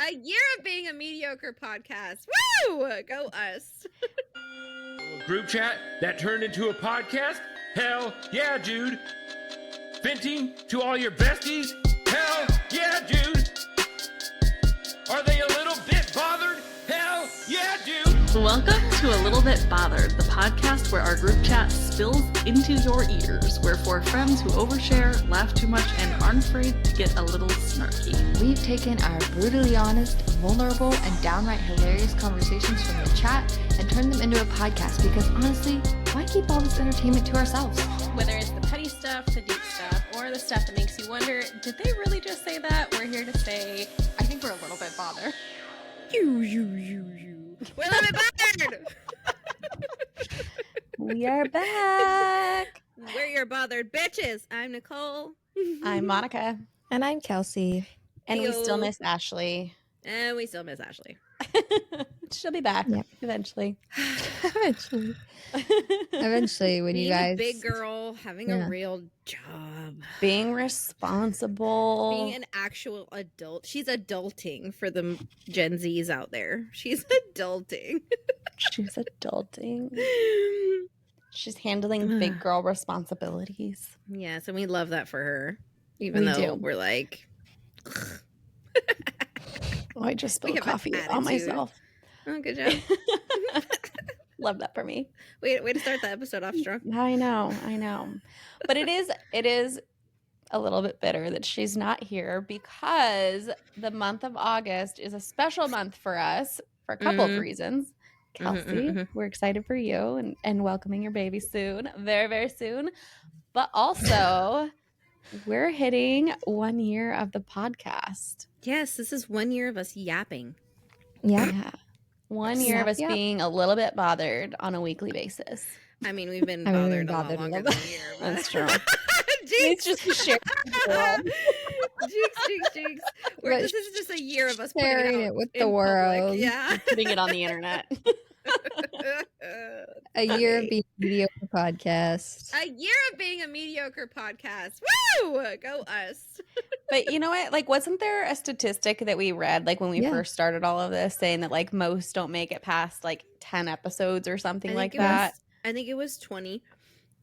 A year of being a mediocre podcast. Woo! Go us. Group chat that turned into a podcast? Hell yeah, dude. Venting to all your besties? Hell yeah, dude. Are they a little bit bothered? Hell yeah, dude. Welcome to A Little Bit Bothered, the podcast where our group chat spills into your ears. We're for friends who overshare, laugh too much, and aren't afraid to get a little snarky. We've taken our brutally honest, vulnerable, and downright hilarious conversations from the chat and turned them into a podcast because honestly, why keep all this entertainment to ourselves? Whether it's the petty stuff, the deep stuff, or the stuff that makes you wonder, did they really just say that? We're here to say, I think we're a little bit bothered. We're a little bit bothered. We are back. We're your bothered bitches. I'm Nicole. I'm Monica. And I'm Kelsie. And we still miss Ashley. And we still miss Ashley. She'll be back eventually. Eventually, when Being you guys... a big girl, having a real job. Being responsible. Being an actual adult. She's adulting for the Gen Zs out there. She's adulting. She's adulting. She's handling big girl responsibilities. Yes, and we love that for her. Even We though do. we're like... Oh, I just We spilled have an coffee on attitude. myself. Oh, good job. Love that for me. Way to start the episode off strong. I know. But it is a little bit bitter that she's not here because the month of August is a special month for us for a couple of reasons. Kelsie, we're excited for you and welcoming your baby soon, very, very soon. But also, we're hitting 1 year of the podcast. Yes, this is 1 year of us yapping. Yeah. 1 year of us Yep. being a little bit bothered on a weekly basis. I mean, we've been I mean, bothered, we've been a bothered lot a longer little than a year. But... That's true. Jinx, It's just sharing. jinx. Right. This is just a year of us Sharing putting it with in the public. world. Yeah. Putting it on the internet. A year of being a mediocre podcast. A year of being a mediocre podcast. Woo! Go us. But you know what? Like, wasn't there a statistic that we read, like, when we first started all of this, saying that, like, most don't make it past, like, 10 episodes or something like that? I think it was 20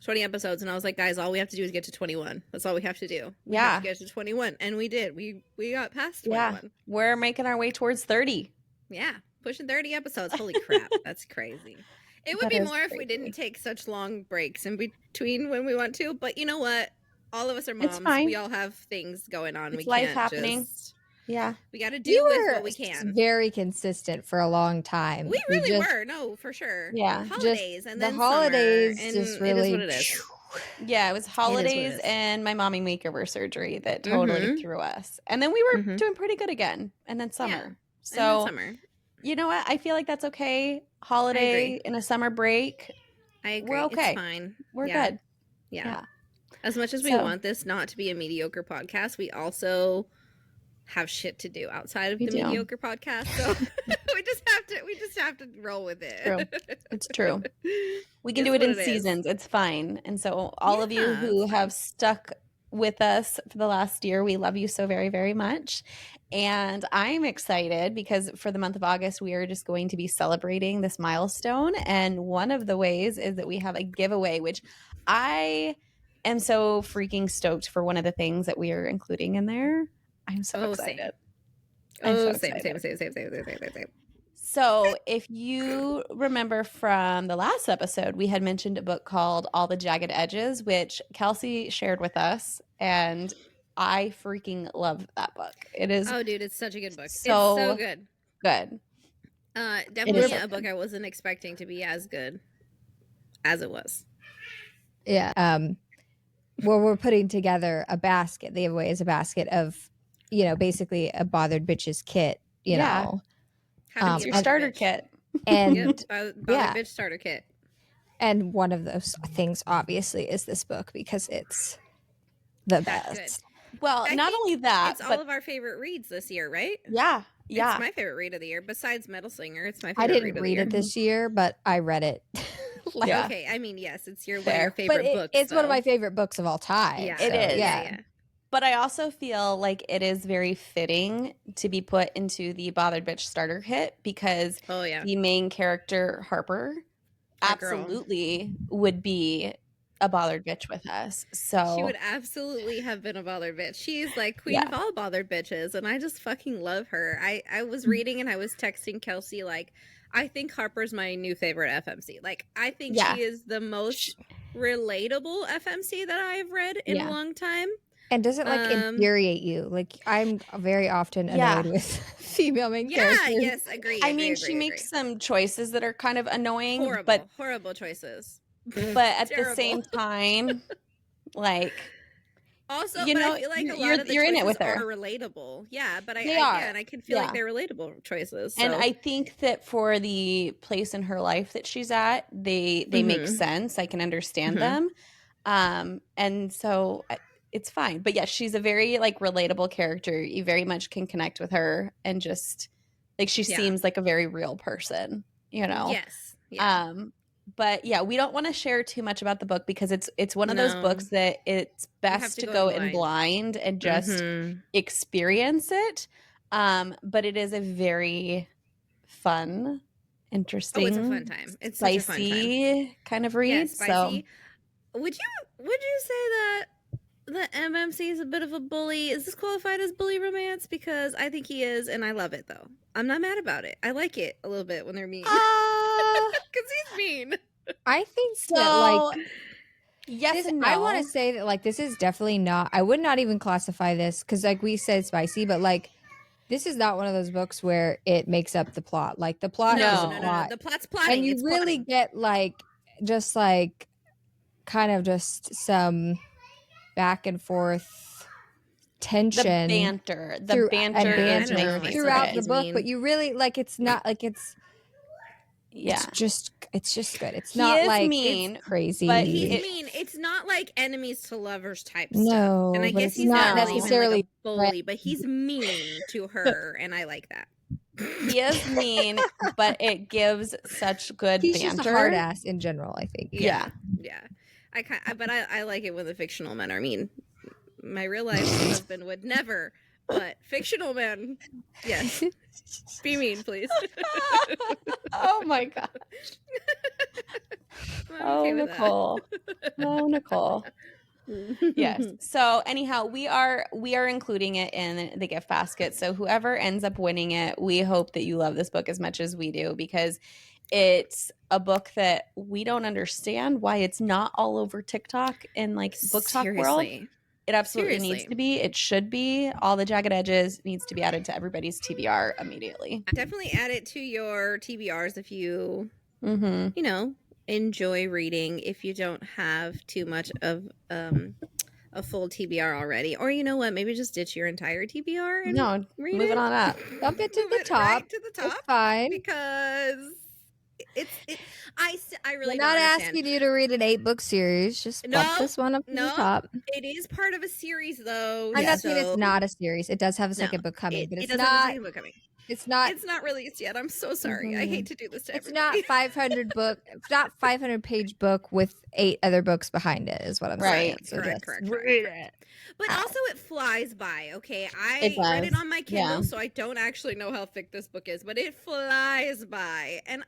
episodes. And I was like, guys, all we have to do is get to 21. That's all we have to do. We have to get to 21. And we did. We got past 21. Yeah. We're making our way towards 30. Yeah. Pushing 30 episodes. Holy crap. That's crazy. It would That be is more if we crazy. didn't take such long breaks in between when we want to. But you know what? All of us are moms. It's fine. We all have things going on. It's We life can't happening. we got to do You with were what we can. very consistent for a long time. We really just- were. No, for sure. Yeah. Holidays and the then holidays summer, and just it really... is what it is. Yeah, it was holidays is. and my mommy makeover surgery that totally threw us. And then we were doing pretty good again. And then summer. Yeah. So, And then summer. you know what? I feel like that's okay. Holiday and a summer break. I agree. We're okay. It's fine. We're Yeah. good. Yeah. As much as we So- want this not to be a mediocre podcast, we also have shit to do outside of We the do. mediocre podcast. So we just have to roll with it. True. It's true. We can It's do it what in it is. seasons. It's fine. And so all of you Yeah, who it's have stuck with us for the last year, we love you so very, very much. And I'm excited because for the month of August, we are just going to be celebrating this milestone. And one of the ways is that we have a giveaway, which I am so freaking stoked for one of the things that we are including in there. I'm so excited. I'm so Same. excited. So if you remember from the last episode, we had mentioned a book called All the Jagged Edges, which Kelsie shared with us. And I freaking love that book. It is Oh, dude, it's such a good book. So it's so good. good. Definitely is so a book I wasn't expecting to be as good as it was. Yeah. Well, we're putting together a basket. The giveaway is a basket of, basically a bothered bitches kit, you know. How to It's be your a starter bitch. kit. And Yep, Bothered Bitch starter kit. and one of those things obviously is this book because it's the That's best. Well, I not think only that, It's all but of our favorite reads this year, right? yeah. It's my favorite read of the year. Besides Metal Slinger, it's my favorite I didn't read of the read year. it this year, but I read it. Yeah. Okay, I mean, yes, it's one of Fair. your favorite but books. it's one of though. my favorite books of all time. Yeah, so, It is. Yeah. But I also feel like it is very fitting to be put into the Bothered Bitch starter kit because the main character, Harper, absolutely would be a bothered bitch with us. So she would absolutely have been a bothered bitch. She's like queen of all bothered bitches, and I just fucking love her. I was reading and I was texting Kelsie like, I think Harper's my new favorite FMC. Like, I think she is the most relatable FMC that I've read in a long time. And doesn't like infuriate you. Like, I'm very often annoyed with female main characters. Yes, agree. I mean, she makes some choices that are kind of annoying, horrible choices. But at the same time, like, also, you know, I feel like a lot of the choices in it with her. Are relatable. Yeah, but I can feel like they're relatable choices. So. And I think that for the place in her life that she's at, they make sense. I can understand them. And so it's fine. But yeah, she's a very like relatable character. You very much can connect with her and just like she seems like a very real person, you know? Yes. Yeah. But yeah, we don't want to share too much about the book because it's one of those books that it's best to go in blind and just experience it. But it is a very fun, interesting, it's a fun time. It's spicy such a fun time. Kind of read. Yeah, spicy. So would you say that the MMC is a bit of a bully? Is this qualified as bully romance? Because I think he is, and I love it though. I'm not mad about it. I like it a little bit when they're mean. Because he's mean. I think that like yes and no. I want to say that like this is definitely not. I would not even classify this because like we said spicy, but like this is not one of those books where it makes up the plot. Like the plot is a plot. The plot's plotting. And you really get like just like kind of just some back and forth tension, the banter throughout the book. But you really like it's not like it's. Yeah, it's just good. It's not like mean, it's crazy, but he's mean. It's not like enemies to lovers type stuff. No, and I guess he's not necessarily like a bully, but he's mean to her, and I like that. He is mean, but it gives such good he's banter. Just a hard ass in general, I think. Yeah. I like it when the fictional men are mean. My real life husband would never, but fictional men, yes. Be mean, please. Oh my gosh. Oh, Nicole. Oh, Nicole. Yes. So anyhow, we are including it in the gift basket. So whoever ends up winning it, we hope that you love this book as much as we do because it's a book that we don't understand why it's not all over TikTok and like BookTok world. It absolutely needs to be. It should be. All the Jagged Edges needs to be added to everybody's TBR immediately. Definitely add it to your TBRs if you, you know, enjoy reading. If you don't have too much of a full TBR already, or you know what, maybe just ditch your entire TBR and read move it on up. Bump it to the top. Right to the top. It's fine because I really We're not asking you to read an 8-book series. Just bump this one up to the top. It is part of a series, though. I'm not saying it's not a series. It does have a second book coming, but it's not. Have a second book coming. It's not. It's not released yet. I'm so sorry. I hate to do this to It's everybody. not 500 book. It's not 500-page book with 8 other books behind it. Is what I'm saying. So correct. Read it. But also, it flies by. Okay, I read it on my Kindle, so I don't actually know how thick this book is, but it flies by, and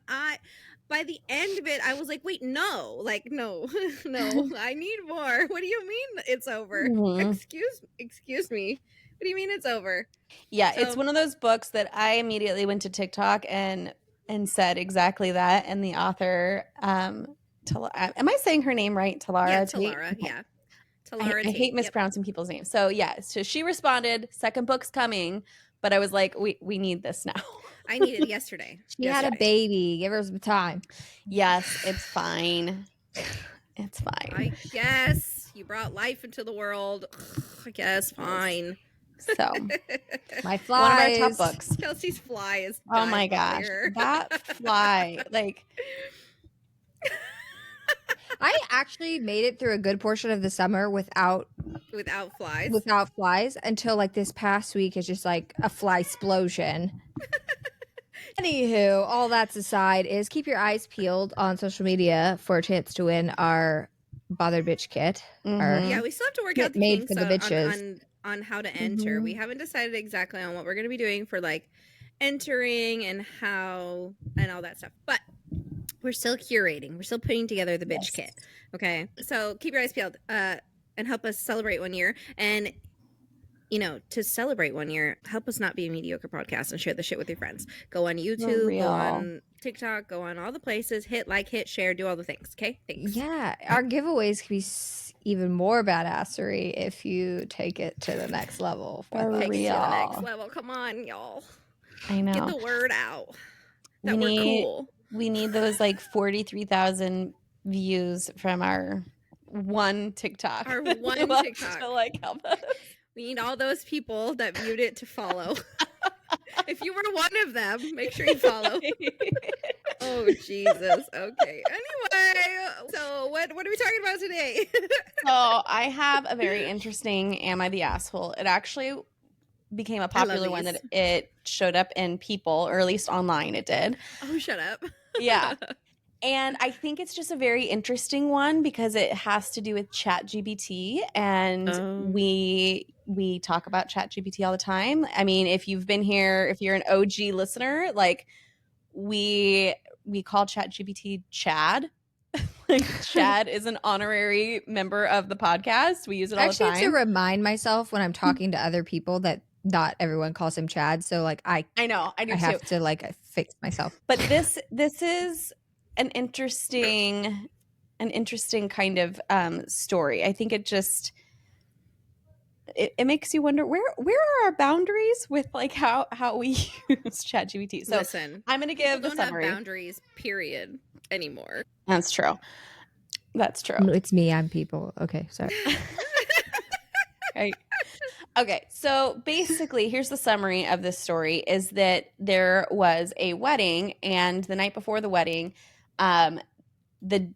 by the end of it, I was like, wait, no, I need more. What do you mean it's over? Excuse me. What do you mean it's over? Yeah, so, it's one of those books that I immediately went to TikTok and said exactly that. And the author, am I saying her name right? Talara. Yeah, Talara. Yeah. Talara. I hate mispronouncing people's names. So yeah, so she responded, second book's coming, but I was like, we need this now. I needed it yesterday. She had a baby. Give her some time. Yes, it's fine. It's fine. I guess you brought life into the world. I guess fine. So my fly, one of our top books. Kelsey's fly is. Oh my gosh, that fly! Like, I actually made it through a good portion of the summer without flies. Without flies until like this past week is just like a fly explosion. Anywho, all that's aside is keep your eyes peeled on social media for a chance to win our Bothered Bitch kit. Yeah, we still have to work out the made kinks for the bitches. on how to enter. We haven't decided exactly on what we're going to be doing for like entering and how and all that stuff. But we're still curating. We're still putting together the bitch kit. Okay. So keep your eyes peeled and help us celebrate 1 year. And you know, to celebrate 1 year, help us not be a mediocre podcast and share the shit with your friends. Go on YouTube, go on TikTok, go on all the places, hit like, hit share, do all the things. Okay, thanks. Yeah, our giveaways could be even more badassery if you take it to the next level. For Take it to the next real. level. Come on, y'all. I know. Get the word out that we we're cool. We need those like 43,000 views from our one TikTok. Our one TikTok. To like help us. We need all those people that viewed it to follow. If you were one of them, make sure you follow. Oh, Jesus. Okay. Anyway, so what are we talking about today? So I have a very interesting Am I the Asshole? It actually became a popular one that it showed up in People, or at least online it did. Oh, shut up. Yeah. And I think it's just a very interesting one because it has to do with ChatGPT, and we talk about ChatGPT all the time. I mean, if you've been here, if you're an OG listener, like we call ChatGPT Chad. Like Chad is an honorary member of the podcast. We use it all the time. Actually, to remind myself when I'm talking to other people that not everyone calls him Chad. So like I know I do I too. have to like fix myself. But this is an interesting kind of story. I think it just it makes you wonder where are our boundaries with like how we use ChatGPT. So listen, I'm going to give the don't summary. Have boundaries, period, anymore. That's true. That's true. It's me. I'm people. Okay, sorry. Right. Okay, so basically, here's the summary of this story: is that there was a wedding, and the night before the wedding, the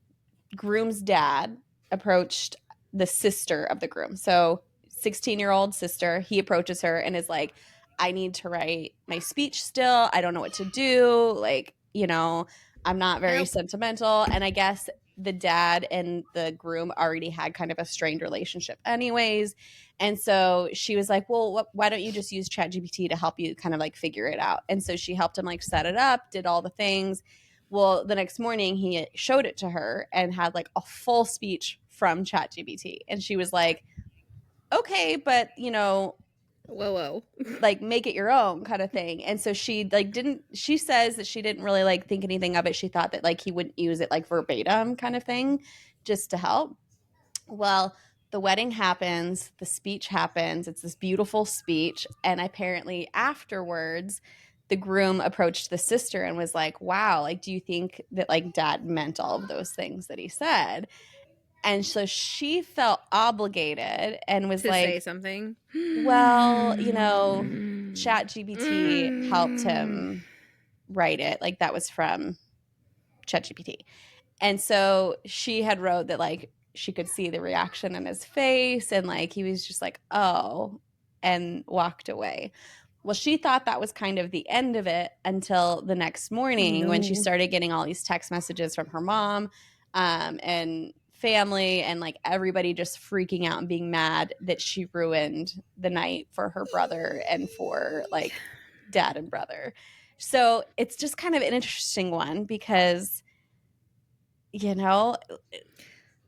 groom's dad approached the sister of the groom. So 16-year-old sister, he approaches her and is like, I need to write my speech still. I don't know what to do. Like, you know, I'm not very sentimental. And I guess the dad and the groom already had kind of a strained relationship anyways. And so she was like, well, why don't you just use ChatGPT to help you kind of like figure it out? And so she helped him like set it up, did all the things. Well, the next morning he showed it to her and had like a full speech from ChatGPT. And she was like, okay, but you know, whoa, like make it your own kind of thing. And so she like she says that she didn't really like think anything of it. She thought that like he wouldn't use it like verbatim kind of thing just to help. Well, the wedding happens, the speech happens. It's this beautiful speech. And apparently afterwards, the groom approached the sister and was like, wow, like, do you think that like dad meant all of those things that he said? And so she felt obligated and was to like, say something. Well, you know, ChatGPT helped him write it. Like that was from ChatGPT. And so she had wrote that like she could see the reaction in his face and like he was just like, oh, and walked away. Well, she thought that was kind of the end of it until the next morning when she started getting all these text messages from her mom and family and like everybody just freaking out and being mad that she ruined the night for her brother and for like dad and brother. So it's just kind of an interesting one because, you know,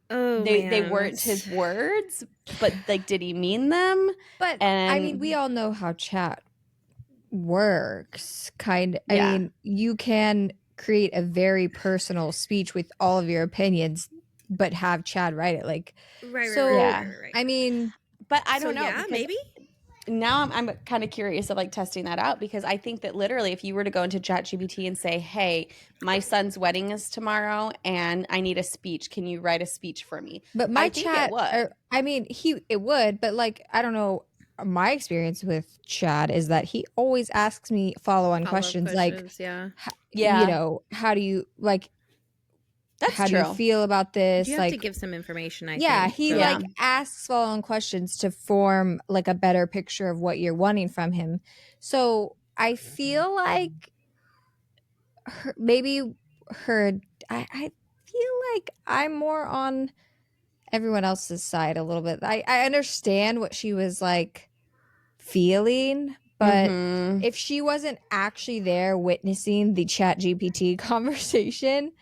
they weren't his words, but like, did he mean them? But I mean, we all know how chat works. I mean, you can create a very personal speech with all of your opinions, but have Chad write it. Like, right. I mean, but I don't know. Yeah, maybe. Now I'm kind of curious of like testing that out because I think that literally if you were to go into ChatGPT and say, hey, my son's wedding is tomorrow and I need a speech. Can you write a speech for me? But my chat, it would, but like, I don't know. My experience with Chad is that he always asks me follow-on questions like, you know, how do you like, that's how true. do you feel about this? You have like, to give some information. I think. He like asks follow-on questions to form like a better picture of what you're wanting from him. So I feel like I feel like I'm more on everyone else's side a little bit. I understand what she was like feeling, but if she wasn't actually there witnessing the ChatGPT conversation,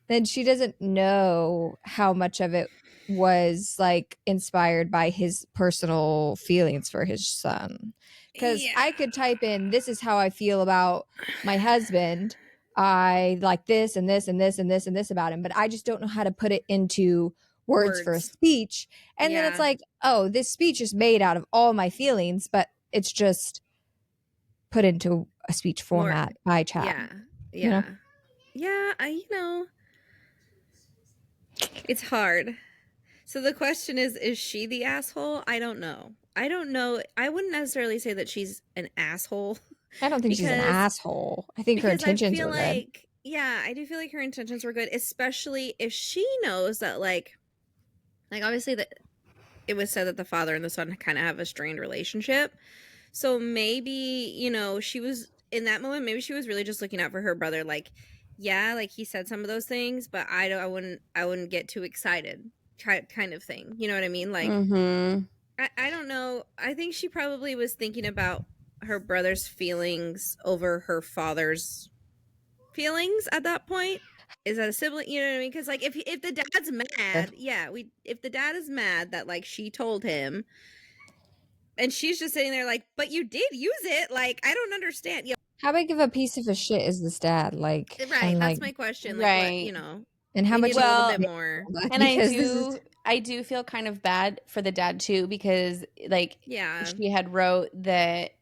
then she doesn't know how much of it was like inspired by his personal feelings for his son. Because I could type in, this is how I feel about my husband. I like this and this and this and this and this about him, but I just don't know how to put it into words for a speech. And then it's like, oh, this speech is made out of all my feelings, but it's just put into a speech format by chat. Yeah. It's hard. So the question is she the asshole? I don't know. I wouldn't necessarily say that she's an asshole. I don't think she's an asshole. I think her intentions were good. Yeah, I do feel like her intentions were good, especially if she knows that like obviously that it was said that the father and the son kind of have a strained relationship. So maybe, she was in that moment, maybe she was really just looking out for her brother. Like, yeah, like he said some of those things, but I wouldn't get too excited kind of thing. You know what I mean? Like, I don't know. I think she probably was thinking about her brother's feelings over her father's feelings at that point. Is that a sibling? You know what I mean? Because like if the dad's mad, if the dad is mad that like she told him, and she's just sitting there like, but you did use it. Like, I don't understand. How big of a piece of a shit is this dad? Like, right. That's my question. Like, what, and how much? A little bit more. And I do feel kind of bad for the dad too, because like, she had wrote that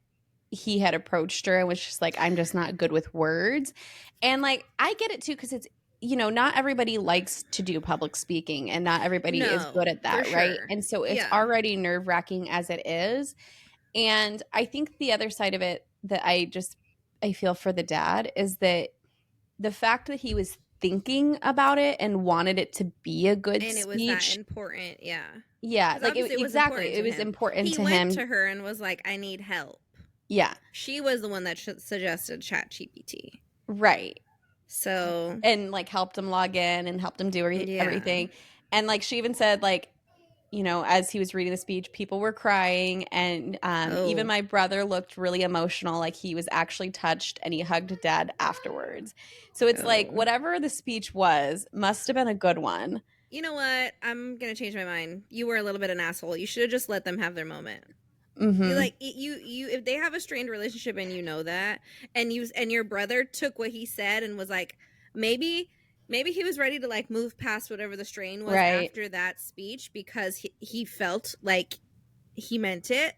he had approached her and was just like, I'm just not good with words. And like, I get it too, because it's, not everybody likes to do public speaking and not everybody is good at that, right? Sure. And so it's already nerve-wracking as it is. And I think the other side of it that I feel for the dad is that the fact that he was thinking about it and wanted it to be a good speech. And it was that important, Yeah, like it was important to him. He went to her and was like, I need help. Yeah. She was the one that suggested ChatGPT. Right. So. And like helped him log in and helped him do everything. And like she even said like, as he was reading the speech, people were crying, and even my brother looked really emotional, like he was actually touched, and he hugged dad afterwards. So it's like whatever the speech was must have been a good one. You know what? I'm gonna change my mind. You were a little bit an asshole. You should have just let them have their moment. Like you if they have a strained relationship and you know that, and your brother took what he said and was like, maybe he was ready to like move past whatever the strain was after that speech because he felt like he meant it.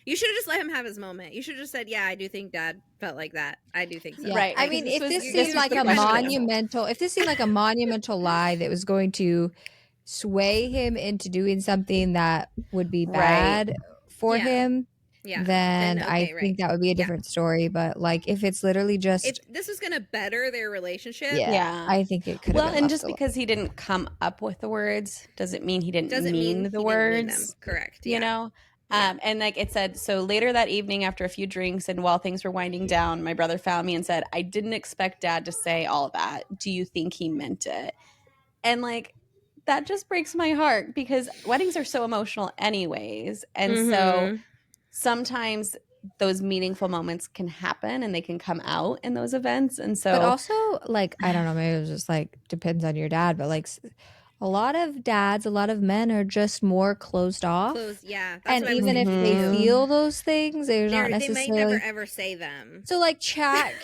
You should have just let him have his moment. You should have just said, yeah, I do think dad felt like that. I do think so. Right. I mean, if this seemed like a monumental lie that was going to sway him into doing something that would be bad for him, then I think that would be a different story. But like, if it's literally just if this is gonna better their relationship, I think it could. Well, and just because he didn't come up with the words doesn't mean he didn't mean the words. Correct. You know. And like it said, so later that evening after a few drinks and while things were winding down, my brother found me and said, I didn't expect dad to say all that. Do you think he meant it? And like, that just breaks my heart because weddings are so emotional anyways. And so sometimes those meaningful moments can happen and they can come out in those events. And so, but also like, I don't know, maybe it was just like, depends on your dad, but like a lot of dads, a lot of men are just more closed off. And even if they feel those things, they're not necessarily. They might never ever say them. So like Chad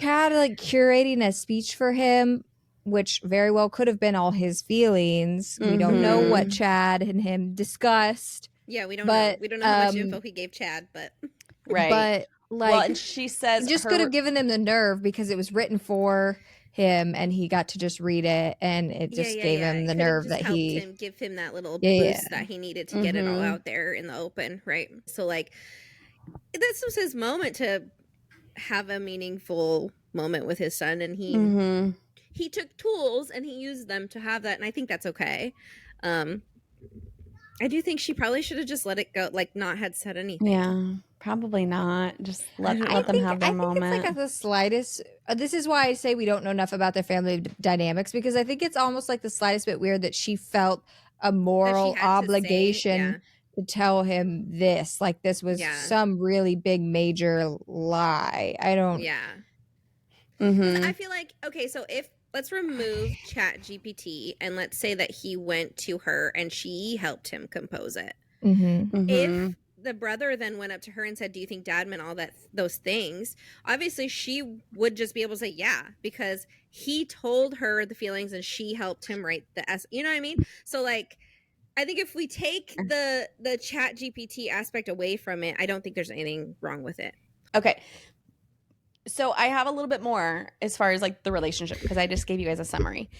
like curating a speech for him, which very well could have been all his feelings. We don't know what Chad and him discussed. Yeah, we don't know. We don't know how much info he gave Chad, but But like, well, and she says just could have given him the nerve because it was written for him and he got to just read it and it just gave him the nerve that give him that little boost that he needed to get it all out there in the open, right? So like this was his moment to have a meaningful moment with his son, and he took tools and he used them to have that, and I think that's okay. I do think she probably should have just let it go, like not had said anything. Yeah, probably not. Just let them have their moment. I think it's like the slightest. This is why I say we don't know enough about their family dynamics, because I think it's almost like the slightest bit weird that she felt a moral obligation to tell him this. Like, this was some really big major lie. I don't. Yeah. Mm-hmm. I feel like, okay, so let's remove ChatGPT and let's say that he went to her and she helped him compose it. Mm-hmm. Mm-hmm. If the brother then went up to her and said, do you think dad meant all those things? Obviously, she would just be able to say, yeah, because he told her the feelings and she helped him write the you know what I mean? So, like, I think if we take the ChatGPT aspect away from it, I don't think there's anything wrong with it. Okay. So I have a little bit more as far as like the relationship, because I just gave you guys a summary.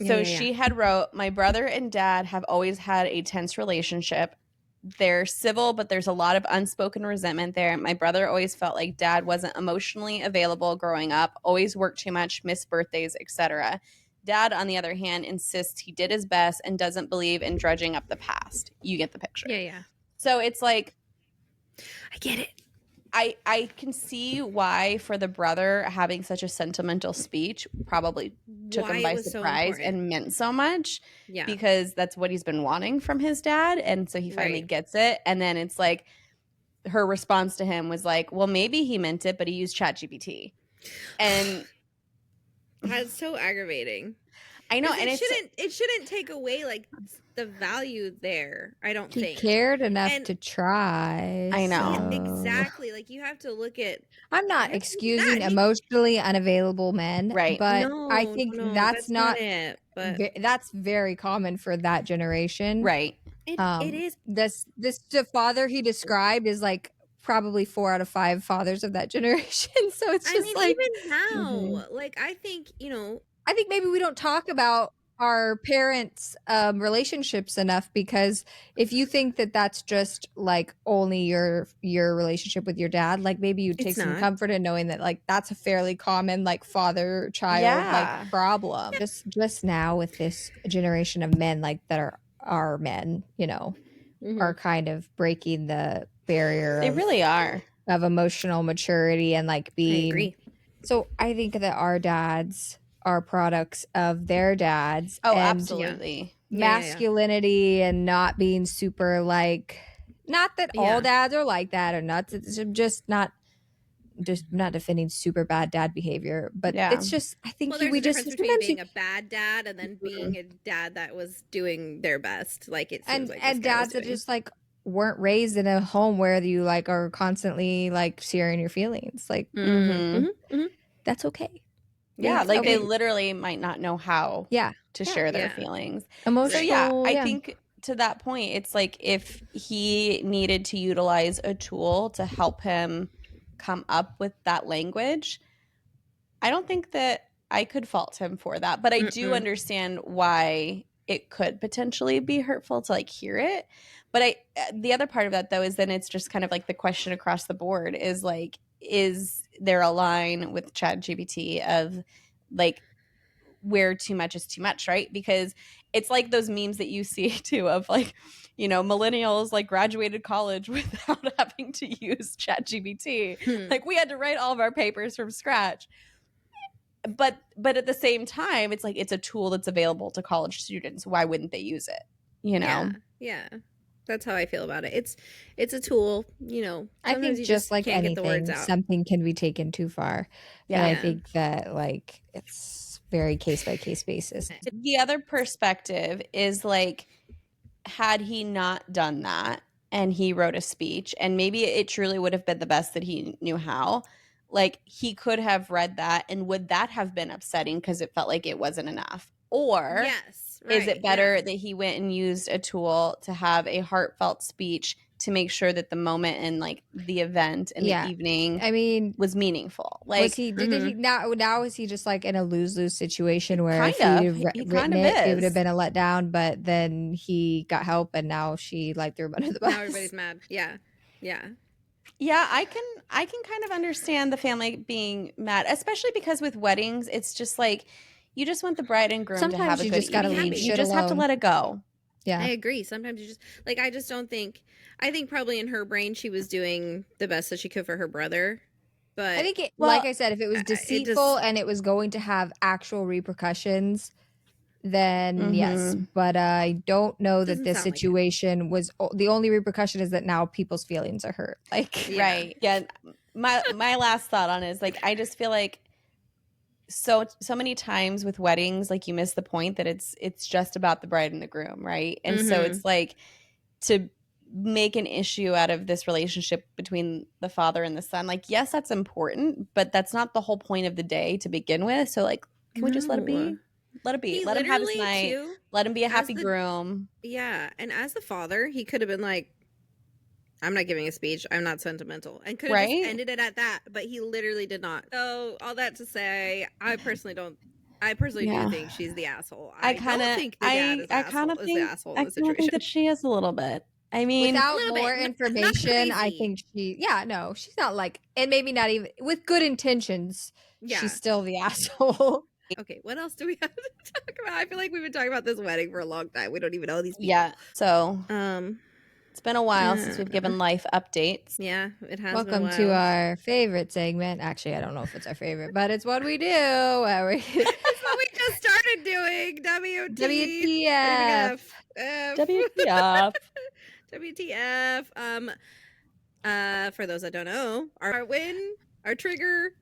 So she had wrote, my brother and dad have always had a tense relationship. They're civil, but there's a lot of unspoken resentment there. My brother always felt like dad wasn't emotionally available growing up, always worked too much, missed birthdays, etc. Dad, on the other hand, insists he did his best and doesn't believe in dredging up the past. You get the picture. Yeah. So it's like, I get it. I can see why for the brother having such a sentimental speech probably took him by surprise and meant so much. Yeah. Because that's what he's been wanting from his dad. And so he finally gets it. And then it's like her response to him was like, well, maybe he meant it, but he used ChatGPT. And that's so aggravating. I know, and it shouldn't take away like the value there. I don't think he cared enough to try. I know exactly. Like you have to look at. I'm not excusing emotionally unavailable men, right? But I think that's not it. But that's very common for that generation, right? It is. The father he described is like probably 4 out of 5 fathers of that generation. So it's just like even now, like I think I think maybe we don't talk about our parents' relationships enough, because if you think that that's just like only your relationship with your dad, like maybe you'd take some comfort in knowing that like that's a fairly common like father-child like problem. Just now with this generation of men like that are men, are kind of breaking the barrier. They really are of emotional maturity and like being. I agree. So I think that our dads are products of their dads. Oh, absolutely. Masculinity and not being super like, not that all dads are like that, or not, it's just not defending super bad dad behavior, but it's just, I think we just between being a bad dad and then being a dad that was doing their best, like it seems and dads that just like weren't raised in a home where you like are constantly like sharing your feelings, like that's okay. Yeah, like they literally might not know how to share their feelings. Emotional. So I think to that point, it's like if he needed to utilize a tool to help him come up with that language, I don't think that I could fault him for that. But I do understand why it could potentially be hurtful to like hear it. But the other part of that though is then it's just kind of like the question across the board is like, is there a line with ChatGPT of like where too much is too much, right? Because it's like those memes that you see too of like, millennials like graduated college without having to use ChatGPT. Like we had to write all of our papers from scratch. But at the same time, it's like it's a tool that's available to college students. Why wouldn't they use it? Yeah. That's how I feel about it. It's a tool, I think just like anything, something can be taken too far. Yeah. And I think that like it's very case by case basis. The other perspective is like, had he not done that and he wrote a speech and maybe it truly would have been the best that he knew how, like he could have read that, and would that have been upsetting because it felt like it wasn't enough? Or is it better that he went and used a tool to have a heartfelt speech to make sure that the moment and like the event and the evening was meaningful? Like was he now is he just like in a lose-lose situation where if he'd written it would have been a letdown, but then he got help and now she like threw him under the bus. Now everybody's mad. Yeah. I can kind of understand the family being mad, especially because with weddings it's just like you just want the bride and groom to have a good evening. You just have to let it go. Yeah, I agree. Sometimes you just like, I just don't think, I think probably in her brain she was doing the best that she could for her brother. But I think like I said, if it was deceitful and it was going to have actual repercussions, then yes. But I don't know that this situation was the only repercussion is that now people's feelings are hurt. Like, right. Yeah. My last thought on it is like, I just feel like so many times with weddings, like you miss the point that it's just about the bride and the groom, right? And so it's like to make an issue out of this relationship between the father and the son. Like, yes, that's important, but that's not the whole point of the day to begin with. So like, can we just let it be? Let it be. Let him have his night. Let him be a happy groom. Yeah. And as the father, he could have been like, I'm not giving a speech. I'm not sentimental. And could have just ended it at that. But he literally did not. So all that to say, I personally do think she's the asshole. I kind of think the dad is the asshole in the situation. I think that she is a little bit. I mean, without more information, I think she's not like, and maybe not even with good intentions. Yeah. She's still the asshole. Okay, what else do we have to talk about? I feel like we've been talking about this wedding for a long time. We don't even know these people. Yeah. So, it's been a while since we've given life updates. Yeah, it has. Welcome to our favorite segment. Actually, I don't know if it's our favorite, but it's what we do. It's what we just started doing. WTF. WTF. WTF. For those that don't know, our win, our trigger,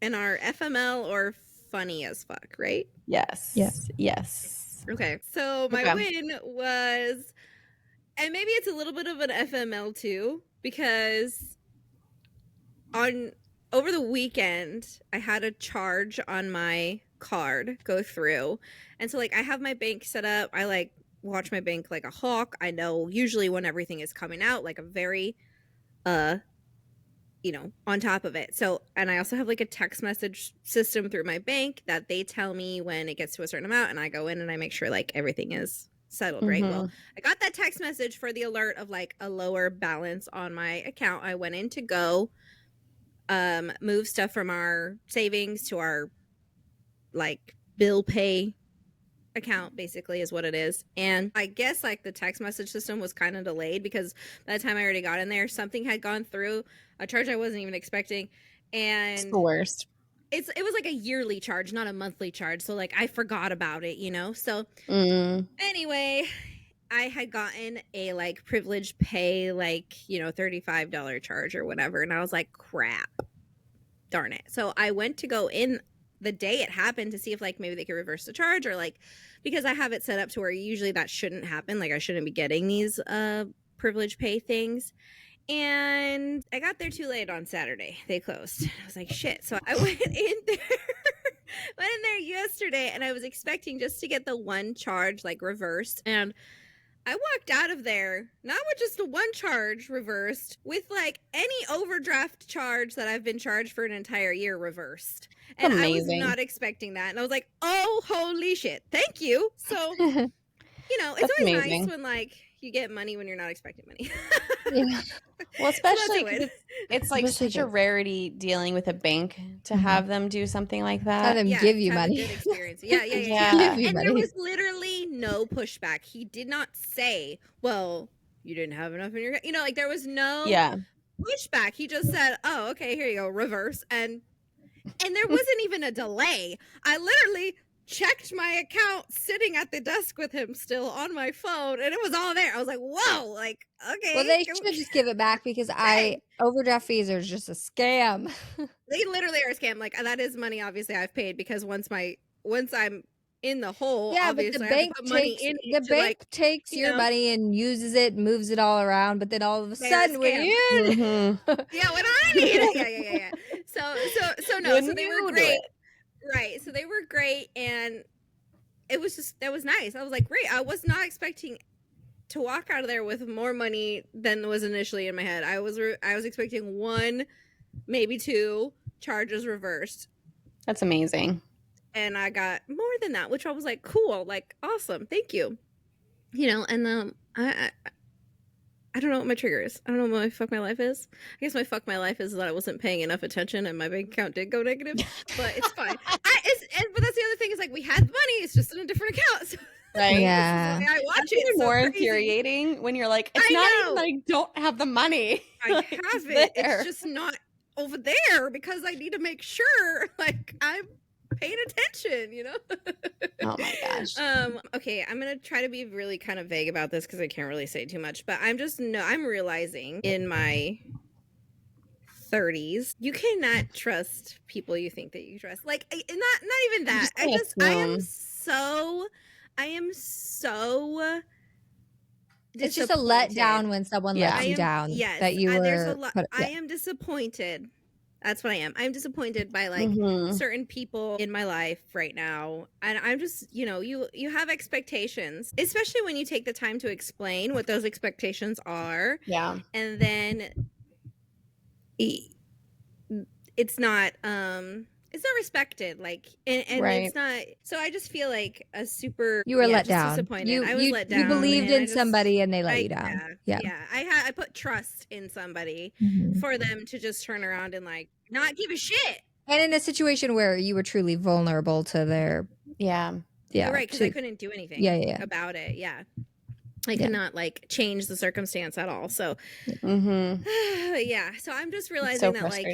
and our FML or funny as fuck, right? Yes. Okay, so my win was, and maybe it's a little bit of an FML too, because over the weekend I had a charge on my card go through, and so like I have my bank set up. I like watch my bank like a hawk. I know usually when everything is coming out, like a very on top of it. So, and I also have like a text message system through my bank that they tell me when it gets to a certain amount, and I go in and I make sure like everything is settled, right? Well, I got that text message for the alert of like a lower balance on my account. I went in to go move stuff from our savings to our like bill pay account, basically is what it is. And I guess like the text message system was kind of delayed because by the time I already got in there, something had gone through, a charge I wasn't even expecting, and it's the worst. It was like a yearly charge, not a monthly charge, so like I forgot about it, so anyway, I had gotten a like privilege pay like $35 charge or whatever, and I was like, crap, darn it. So I went to go in the day it happened to see if like maybe they could reverse the charge, or like, because I have it set up to where usually that shouldn't happen, like I shouldn't be getting these privilege pay things. And I got there too late on Saturday. They closed. I was like, shit. So I went in there yesterday, and I was expecting just to get the one charge like reversed, and I walked out of there not with just the one charge reversed, with like any overdraft charge that I've been charged for an entire year reversed. And amazing. I was not expecting that. And I was like, oh, holy shit. Thank you. So, it's always amazing. Nice when like you get money when you're not expecting money. Yeah. Well, especially because it's like such a rarity dealing with a bank to have them do something like that. Have them give you money. A good experience. Yeah. And there was literally no pushback. He did not say, well, you didn't have enough in your, like there was no pushback. He just said, oh, okay, here you go, reverse. And there wasn't even a delay. I literally checked my account sitting at the desk with him still on my phone, and it was all there. I was like, whoa, like, okay. Well, they should just give it back, because overdraft fees are just a scam. They literally are a scam. Like, that is money obviously I've paid, because once I'm in the hole, but the bank takes your money and uses it, moves it all around, but then all of a sudden when you when I need it, yeah. So they were great. Right. So they were great, and that was nice. I was like, great. I was not expecting to walk out of there with more money than was initially in my head. I was expecting 1, maybe 2 charges reversed. That's amazing. And I got more than that, which I was like, cool, like, awesome. Thank you. And I don't know what my trigger is. I don't know what my fuck my life is. I guess my fuck my life is that I wasn't paying enough attention and my bank account did go negative, but it's fine. But that's the other thing is like we had the money, it's just in a different account. So, right. Yeah. I watch it. More infuriating when you're like, it's not even that I don't have the money. I have it. It's just not over there because I need to make sure like I'm paying attention, you know? Oh my gosh. Okay, I'm gonna try to be really kind of vague about this because I can't really say too much, but I'm realizing in my 30s, you cannot trust people you think that you trust. Like, not even that. I am so it's just a letdown when someone lets you down. Yes, that you were. I am disappointed. That's what I am. I'm disappointed by like certain people in my life right now, and I'm just, you have expectations, especially when you take the time to explain what those expectations are. Yeah, and then it's not respected, like, and right. It's not. So I just feel like you were let down. Disappointed. I was let down. You believed in somebody and they let you down. Yeah. I put trust in somebody for them to just turn around and like not give a shit. And in a situation where you were truly vulnerable to their You're right, because I couldn't do anything about it. I could not like change the circumstance at all. So so I'm just realizing that like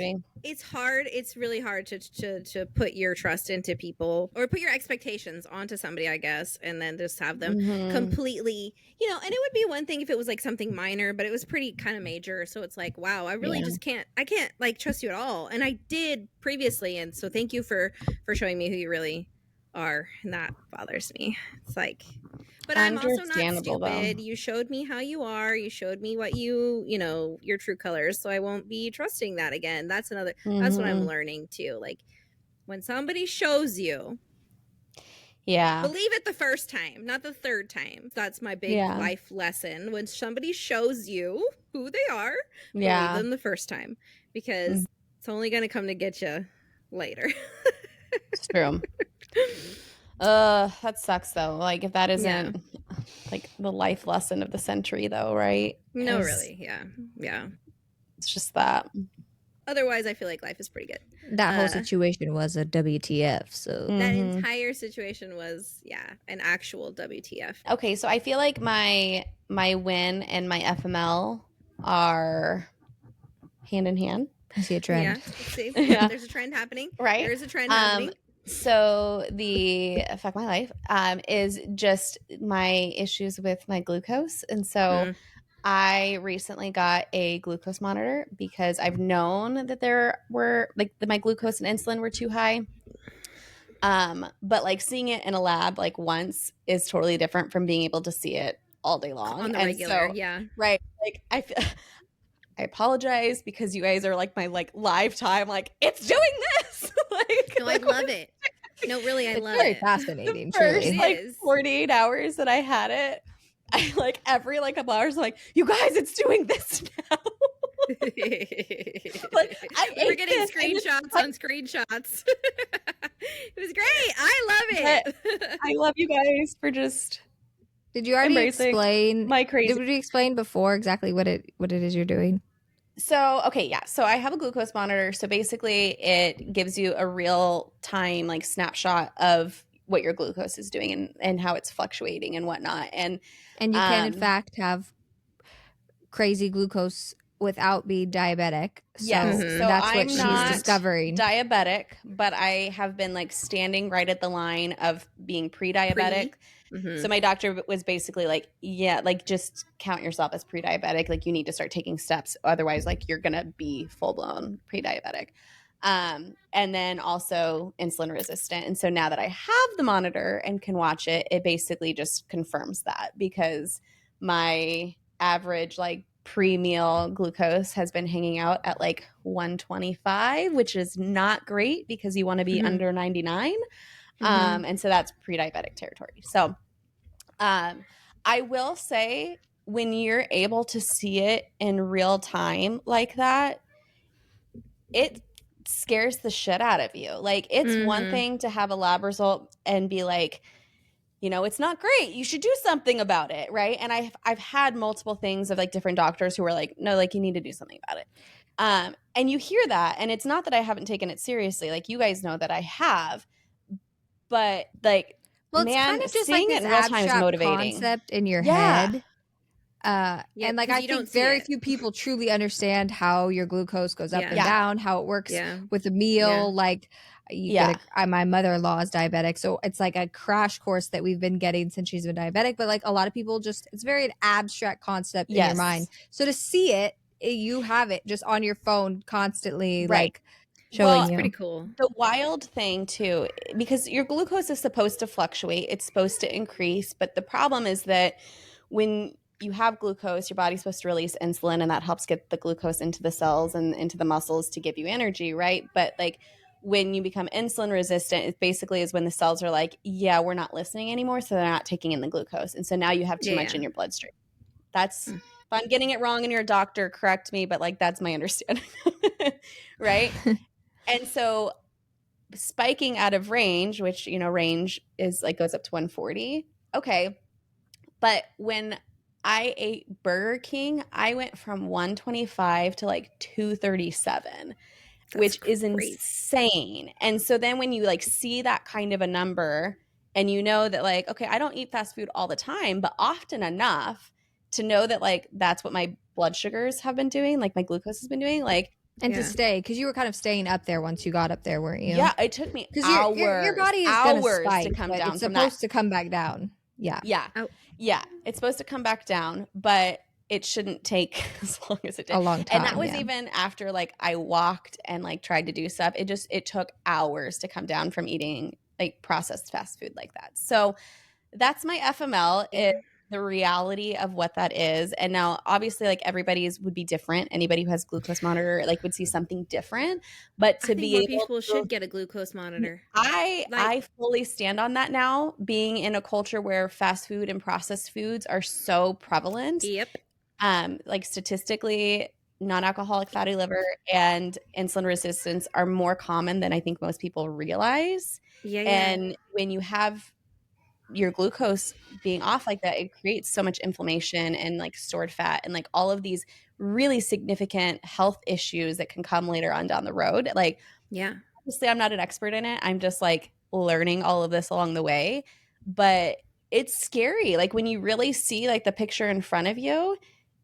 it's hard. It's really hard to put your trust into people or put your expectations onto somebody, I guess, and then just have them completely, and it would be one thing if it was like something minor, but it was pretty kind of major. So it's like, wow, I really just can't like trust you at all. And I did previously. And so thank you for showing me who you really are. And that bothers me. It's like, but I'm also not stupid. Though. You showed me how you are. You showed me what your true colors. So I won't be trusting that again. That's another. That's what I'm learning too. Like when somebody shows you, believe it the first time, not the third time. That's my big life lesson. When somebody shows you who they are, believe them the first time, because it's only going to come to get you later. It's true. That sucks though. Like if that isn't like the life lesson of the century though, right? No, really. Yeah. It's just that. Otherwise, I feel like life is pretty good. That whole situation was a WTF. So that entire situation was, an actual WTF. Okay, so I feel like my win and my FML are hand in hand. I see a trend. Yeah, see. There's a trend happening. Right. There's a trend happening. So the fuck my life is just my issues with my glucose. And so I recently got a glucose monitor because I've known that there were like my glucose and insulin were too high. But like seeing it in a lab like once is totally different from being able to see it all day long. On the regular, Right. Like I apologize because you guys are like my like live time, like it's doing this. Like, no, I love it. No, really, I love it. It's very fascinating. First, like 48 hours that I had it, I like every like couple hours, I'm like, you guys, it's doing this now. Like, we're getting screenshots on screenshots. It was great. I love it. I love you guys for just. Did you already explain my crazy? Did we explain before exactly what it is you're doing? So, so I have a glucose monitor. So basically it gives you a real time like snapshot of what your glucose is doing and how it's fluctuating and whatnot. And you can in fact have crazy glucose without being diabetic. So yes. So that's what she's discovering. Diabetic, but I have been like standing right at the line of being pre-diabetic. So my doctor was basically like, like just count yourself as pre-diabetic. Like you need to start taking steps. Otherwise, like you're going to be full-blown pre-diabetic. And then also insulin resistant. And so now that I have the monitor and can watch it, it basically just confirms that because my average like pre-meal glucose has been hanging out at like 125, which is not great because you want to be under 99. And so that's pre-diabetic territory. So I will say when you're able to see it in real time like that, it scares the shit out of you. Like it's one thing to have a lab result and be like, it's not great. You should do something about it, right? And I've had multiple things of like different doctors who were like, no, like you need to do something about it. And you hear that, and it's not that I haven't taken it seriously. Like you guys know that I have. But like, well, it's kind of just like this abstract concept in your head. And like I think very few people truly understand how your glucose goes up and down, how it works with a meal. Like my mother-in-law is diabetic, so it's like a crash course that we've been getting since she's been diabetic. But like a lot of people, just it's very an abstract concept in your mind. So to see it, you have it just on your phone constantly, like showing you. Pretty cool. The wild thing too, because your glucose is supposed to fluctuate, it's supposed to increase, but the problem is that when you have glucose, your body's supposed to release insulin, and that helps get the glucose into the cells and into the muscles to give you energy, right? But like when you become insulin resistant, it basically is when the cells are like, yeah, we're not listening anymore, so they're not taking in the glucose, and so now you have too much in your bloodstream. That's if I'm getting it wrong and you're a doctor, correct me, but like that's my understanding. Right? And so spiking out of range, which, you know, range is like goes up to 140. Okay. But when I ate Burger King, I went from 125 to like 237, which is insane. And so then when you like see that kind of a number and you know that like, okay, I don't eat fast food all the time, but often enough to know that like that's what my blood sugars have been doing, like my glucose has been doing, like. And to stay, because you were kind of staying up there once you got up there, weren't you? Yeah, it took me hours. Your body is going to spike, to come down. It's supposed to come back down. Yeah. Yeah. Oh. Yeah. It's supposed to come back down, but it shouldn't take as long as it did. A long time. And that was even after like I walked and like tried to do stuff. It took hours to come down from eating like processed fast food like that. So that's my FML. The reality of what that is. And now obviously like everybody's would be different. Anybody who has glucose monitor like would see something different, but to be able people should get a glucose monitor. I fully stand on that now, being in a culture where fast food and processed foods are so prevalent. Yep. Like statistically, non-alcoholic fatty liver and insulin resistance are more common than I think most people realize. Yeah. And when you have your glucose being off like that, it creates so much inflammation and like stored fat and like all of these really significant health issues that can come later on down the road. Like, yeah, obviously I'm not an expert in it. I'm just like learning all of this along the way, but it's scary. Like when you really see like the picture in front of you,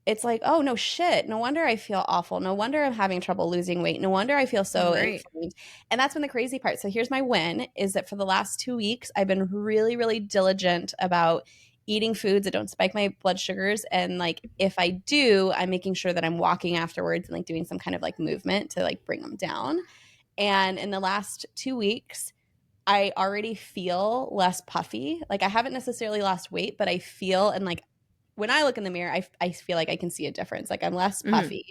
it's like, oh, no shit. No wonder I feel awful. No wonder I'm having trouble losing weight. No wonder I feel so inflamed. And that's been the crazy part. So here's my win is that for the last 2 weeks, I've been really, really diligent about eating foods that don't spike my blood sugars. And like, if I do, I'm making sure that I'm walking afterwards and like doing some kind of like movement to like bring them down. And in the last 2 weeks, I already feel less puffy. Like I haven't necessarily lost weight, but I feel and like, when I look in the mirror, I feel like I can see a difference. Like I'm less puffy.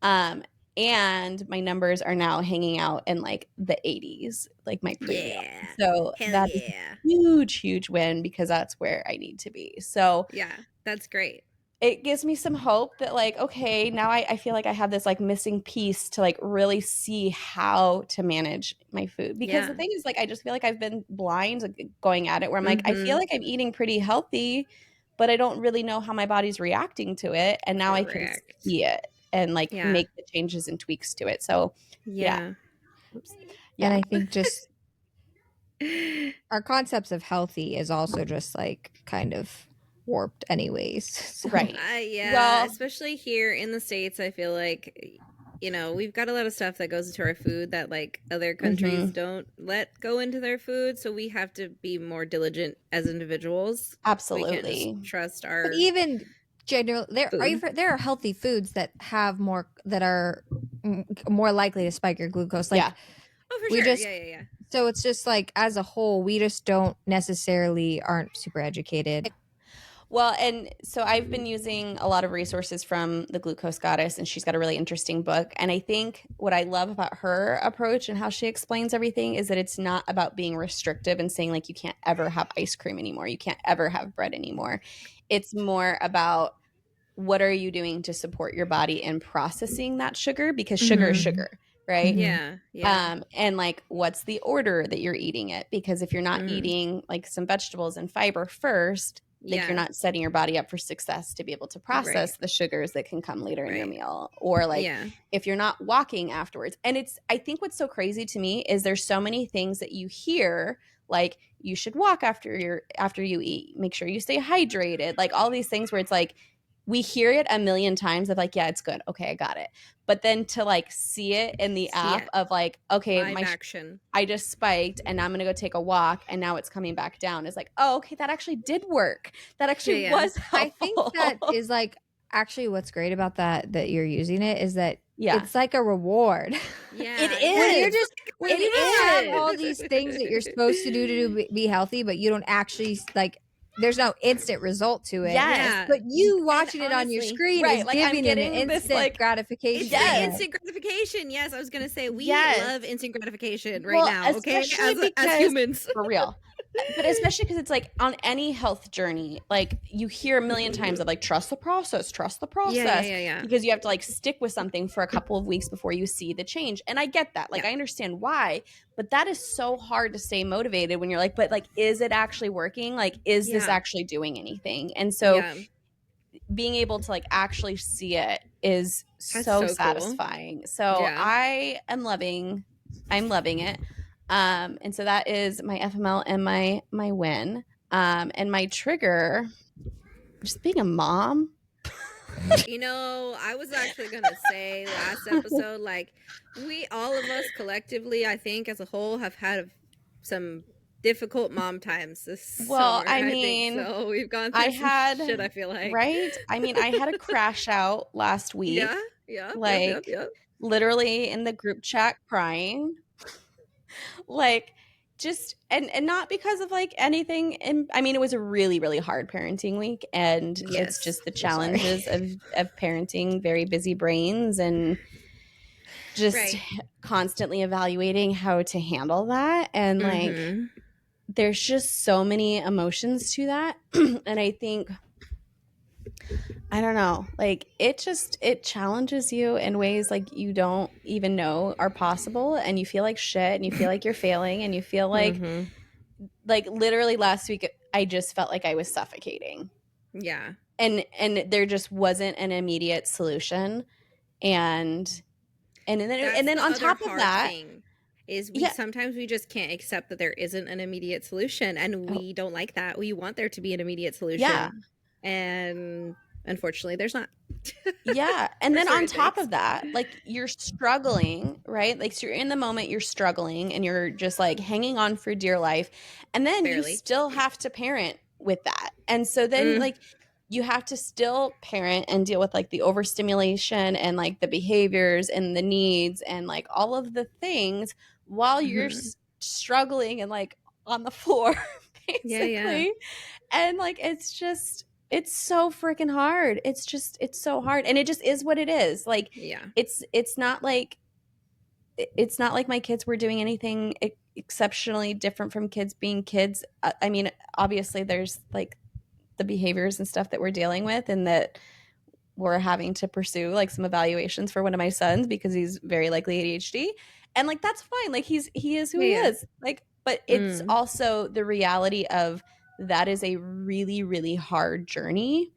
And my numbers are now hanging out in like the 80s, like my previous. Yeah. So that's a huge, huge win because that's where I need to be. So yeah, that's great. It gives me some hope that like, okay, now I feel like I have this like missing piece to like really see how to manage my food. Because the thing is like, I just feel like I've been blind like, going at it where I'm like, I feel like I'm eating pretty healthy, but I don't really know how my body's reacting to it. And now I can see it and like make the changes and tweaks to it. So yeah. And I think just our concepts of healthy is also just like kind of warped anyways. So. Right. Well, especially here in the States, I feel like, you know, we've got a lot of stuff that goes into our food that like other countries don't let go into their food. So we have to be more diligent as individuals. Absolutely. We can't just trust our. But even generally, there are healthy foods that have more that are more likely to spike your glucose. Like, oh, for sure. Yeah. So it's just like as a whole, we just aren't super educated. Well, and so I've been using a lot of resources from the Glucose Goddess, and she's got a really interesting book. And I think what I love about her approach and how she explains everything is that it's not about being restrictive and saying like you can't ever have ice cream anymore, you can't ever have bread anymore. It's more about what are you doing to support your body in processing that sugar, because sugar is sugar. Right? Yeah. And like, what's the order that you're eating it? Because if you're not eating like some vegetables and fiber first, like you're not setting your body up for success to be able to process the sugars that can come later in your meal. Or like if you're not walking afterwards. And I think what's so crazy to me is there's so many things that you hear, like you should walk after you eat, make sure you stay hydrated, like all these things where it's like, we hear it a million times of like, yeah, it's good. Okay, I got it. But then to like see it in the app of like, okay, live action. I just spiked and now I'm going to go take a walk and now it's coming back down. It's like, oh, okay, that actually did work. That actually was helpful. I think that is like actually what's great about that you're using it is that it's like a reward. Yeah, it is. When you have all these things that you're supposed to do to be healthy, but you don't actually like. There's no instant result to it. Yes. But you watching it on your screen is like, giving an instant this, like, gratification. It's instant gratification. Yes, I was going to say we love instant gratification right now, okay? As humans. For real. But especially because it's like on any health journey, like you hear a million times of like, trust the process. Yeah. Because you have to like stick with something for a couple of weeks before you see the change. And I get that. Like I understand why, but that is so hard to stay motivated when you're like, but like, is it actually working? Like, is this actually doing anything? And so being able to like actually see it is so satisfying. Cool. So I'm loving it. And so that is my FML and my win. And my trigger, just being a mom. You know, I was actually going to say last episode, like all of us collectively, I think as a whole have had some difficult mom times this summer. I mean, so we've gone through some shit, I feel like. Right? I mean, I had a crash out last week. Like literally in the group chat crying. Like just and not because of like anything I mean it was a really, really hard parenting week and it's just the challenges of parenting very busy brains and just constantly evaluating how to handle that and like there's just so many emotions to that and I think I don't know, like it challenges you in ways like you don't even know are possible and you feel like shit and you feel like you're failing and you feel like literally last week I just felt like I was suffocating. Yeah. And there just wasn't an immediate solution and then on top of that is sometimes we just can't accept that there isn't an immediate solution and we don't like that. We want there to be an immediate solution. Yeah. And unfortunately there's not. And then on top of that, like you're struggling, right? Like so you're in the moment, you're struggling and you're just like hanging on for dear life and then you still have to parent with that. And so then like you have to still parent and deal with like the overstimulation and like the behaviors and the needs and like all of the things while you're struggling and like on the floor basically. And like it's so freaking hard. It's so hard. And it just is what it is. Like, it's not like my kids were doing anything exceptionally different from kids being kids. I mean, obviously there's like the behaviors and stuff that we're dealing with and that we're having to pursue like some evaluations for one of my sons because he's very likely ADHD. And like, that's fine. Like he is who he is. Like, but it's also the reality of that is a really, really hard journey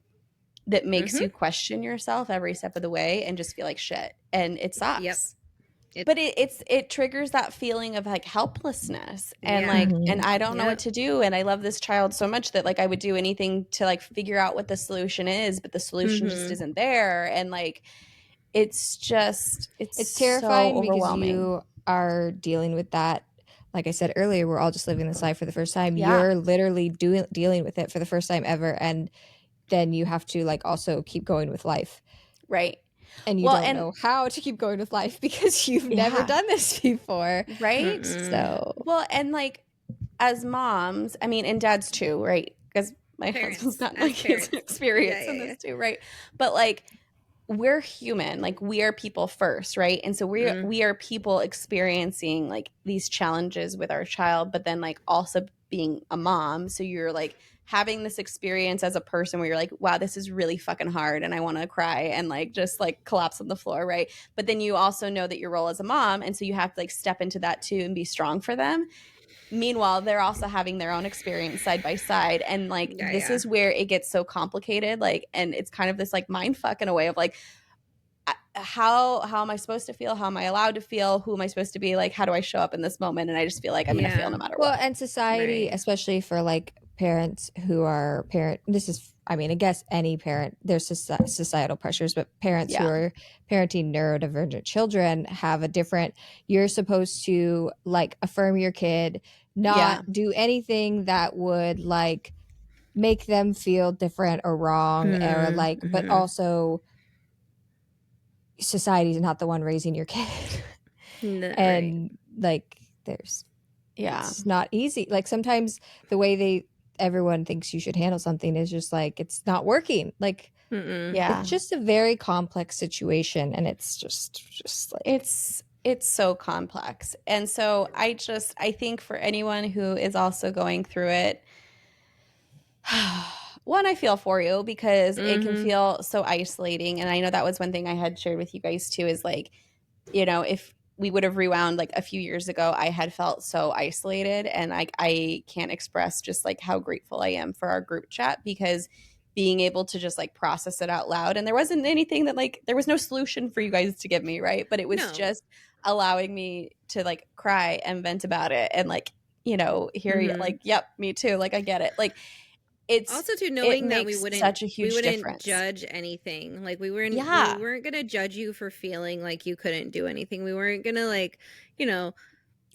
that makes you question yourself every step of the way and just feel like shit. And it sucks. But it triggers that feeling of like helplessness and like, and I don't know what to do. And I love this child so much that like I would do anything to like figure out what the solution is, but the solution just isn't there. And like, it's terrifying so because you are dealing with that. Like I said earlier, we're all just living this life for the first time. You're literally dealing with it for the first time ever. And then you have to like also keep going with life. Right. And you don't know how to keep going with life because you've never done this before. Right. So, well, and like as moms, I mean, and dads too, right? Because my husband's not like his experience in this too, right? But like, we're human, like we are people first, right? And so we are people experiencing like these challenges with our child, but then like also being a mom. So you're like having this experience as a person where you're like, wow, this is really fucking hard and I want to cry and like just like collapse on the floor, right? But then you also know that your role as a mom, and so you have to like step into that too and be strong for them. Meanwhile, they're also having their own experience side by side. And like, this is where it gets so complicated. Like, and it's kind of this like mind fuck in a way of like, how am I supposed to feel? How am I allowed to feel? Who am I supposed to be? Like, how do I show up in this moment? And I just feel like I'm going to feel no matter what. Well, and society, especially for like parents who are I guess any parent, there's societal pressures, but parents who are parenting neurodivergent children have a different, you're supposed to like affirm your kid, not do anything that would like make them feel different or wrong or like, but also society's not the one raising your kid. And like it's not easy. Like sometimes the way everyone thinks you should handle something is just like it's not working. Like it's just a very complex situation, and it's just like it's so complex. And so I think for anyone who is also going through it, one, I feel for you because it can feel so isolating. And I know that was one thing I had shared with you guys too, is like, you know, if we would have rewound like a few years ago, I had felt so isolated, and like I can't express just like how grateful I am for our group chat, because being able to just like process it out loud, and there wasn't anything that like, there was no solution for you guys to give me, right? But it was just allowing me to like cry and vent about it, and like, you know, hear you like, yep, me too, like I get it. Like it's also to knowing that we wouldn't difference. Judge anything. Like we weren't gonna judge you for feeling like you couldn't do anything. We weren't gonna like, you know,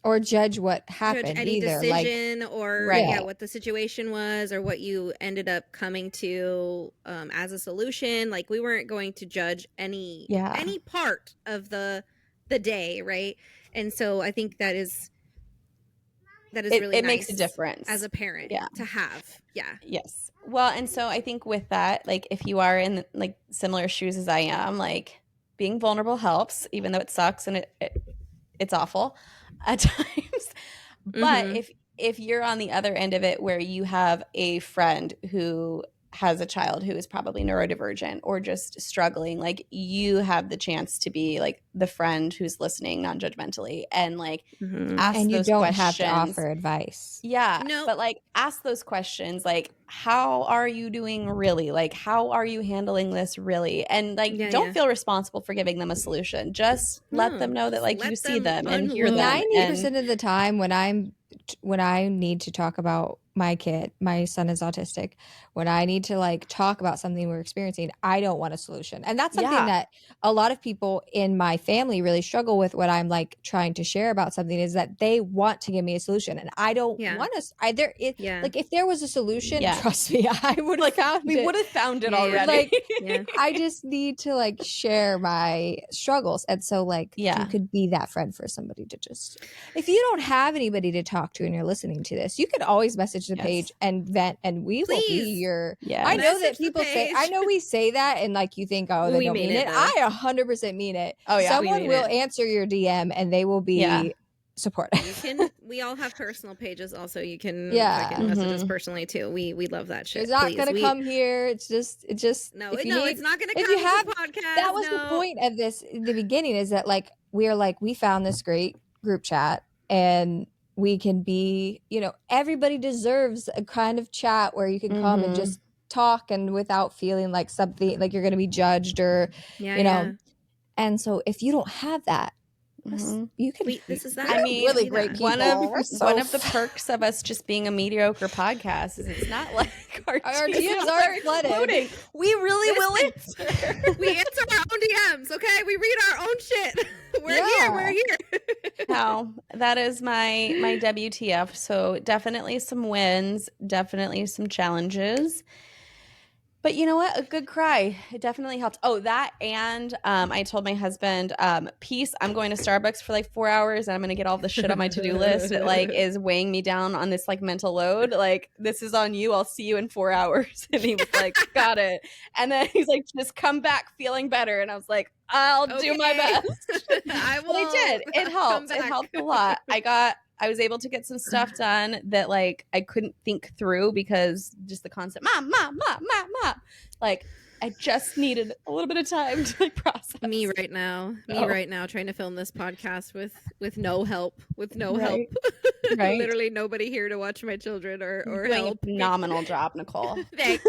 or judge what happened, judge any either decision, like, or what the situation was, or what you ended up coming to as a solution. Like we weren't going to judge any part of the day, right? And so I think that is really it nice makes a difference as a parent to have. Yes. Well, and so I think with that, like if you are in like similar shoes as I am, like being vulnerable helps, even though it sucks and it's awful at times. But if you're on the other end of it, where you have a friend who has a child who is probably neurodivergent or just struggling, like you have the chance to be like the friend who's listening non-judgmentally and like ask and you those don't questions. have to offer advice. But like ask those questions, like how are you doing really, like how are you handling this really, and like don't feel responsible for giving them a solution. Just let them know that like you see them and hear them. 90% of the time when I need to talk about my kid, my son is autistic, when I need to like talk about something we're experiencing, I don't want a solution. And that's something that a lot of people in my family really struggle with when I'm like trying to share about something, is that they want to give me a solution, and I don't want to like if there was a solution, trust me, I would have found it. We would have found it already. Like I just need to like share my struggles. And so like you could be that friend for somebody to just, if you don't have anybody to talk to and you're listening to this, you could always message the page and vent, and we will be your I know that people say, I know we say that and like you think, oh, they don't mean it. I 100% mean it. Someone will answer your DM and they will be supportive. We all have personal pages also. You can message us personally too. We love that shit. It's not gonna come here. It's just it's not gonna come to the podcast. That was the point of this in the beginning, is that like we found this great group chat, and we can be, you know, everybody deserves a kind of chat where you can come and just talk, and without feeling like something like you're going to be judged or you know. And so if you don't have that, you can this is that. I mean, really great people. One of the perks of us just being a mediocre podcast is it's not like our DMs aren't flooded. We really will answer. We answer our own DMs, okay? We read our own shit. We're here. No, that is my WTF. So definitely some wins, definitely some challenges. But you know what? A good cry. It definitely helped. Oh, that, and I told my husband, peace, I'm going to Starbucks for like 4 hours and I'm going to get all the shit on my to-do list that like is weighing me down on this like mental load. Like, this is on you. I'll see you in 4 hours. And he was like, got it. And then he's like, just come back feeling better. And I was like, I'll do my best. I will. But I did. It helped. It helped a lot. I was able to get some stuff done that like I couldn't think through because just the constant mom. Like I just needed a little bit of time to like process. Me right now trying to film this podcast with no help. Help. Right. Literally nobody here to watch my children or doing help. A phenomenal job, Nicole. Thanks.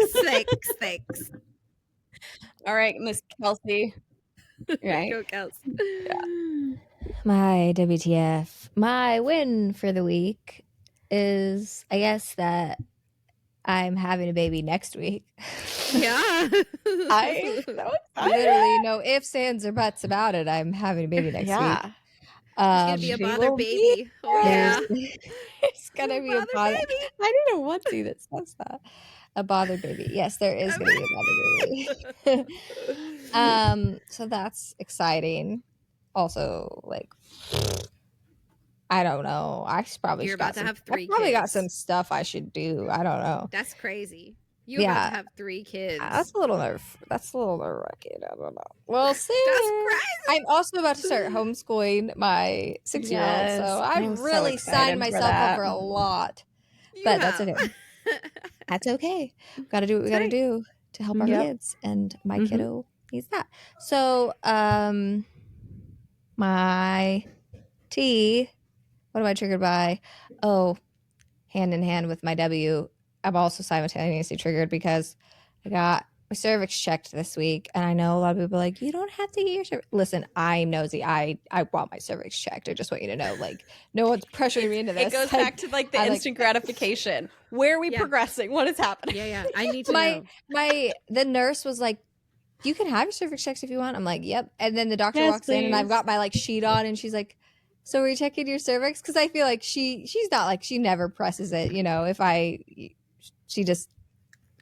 All right, Miss Kelsie. Right. Go Kels. Yeah. My WTF, my win for the week is, I guess, that I'm having a baby next week. Yeah. Literally no ifs, ands, or buts about it. I'm having a baby next week. It's gonna be a bothered baby. Oh yeah. It's gonna be a bothered baby. I need a onesie that says that. A bothered baby. Yes, there is gonna be a bothered baby. So that's exciting. Also, like, I don't know. You're about to have 3 I probably kids. got some stuff I should do. I don't know. That's crazy. You're about to have 3 kids. That's a little nerve-wracking. I don't know. We'll see. That's crazy. I'm also about to start homeschooling my 6-year-old, so I've really signed myself up for a lot. But that's okay. That's okay. Got to do what we got to do to help our kids, and my kiddo needs that. So, my T, what am I triggered by? Oh, hand in hand with my W. I'm also simultaneously triggered because I got my cervix checked this week, and I know a lot of people are like, you don't have to get your cervix. Listen, I'm nosy. I want my cervix checked. I just want you to know, like, no one's pressuring me into this. It goes back to like the instant gratification. Where are we progressing? What is happening? Yeah. I need to know. The nurse was like, you can have your cervix checked if you want. I'm like, yep. And then the doctor walks in, and I've got my like sheet on, and she's like, so are you checking your cervix? Because I feel like she's not like, she never presses it, you know, she just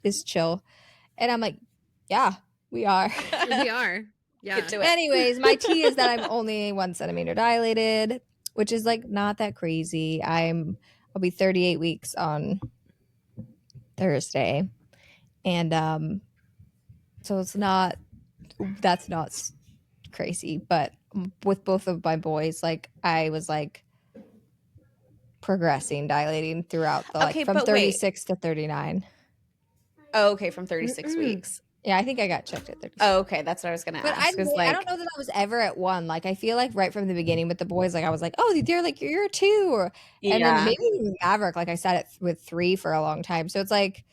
is chill. And I'm like, yeah, we are. We are. Yeah. Get to it. Anyways, my T is that I'm only 1 centimeter dilated, which is like not that crazy. I'll be 38 weeks on Thursday. And so that's not crazy. But with both of my boys, like I was like progressing, dilating throughout the from 36 to 39. Oh, okay, from 36 weeks. Yeah, I think I got checked at 36. Oh, okay, that's what I was gonna ask. I don't know that I was ever at 1. Like I feel like right from the beginning with the boys, like I was like, oh, they're like you're 2, and then maybe with Maverick, like I sat it with 3 for a long time. So it's like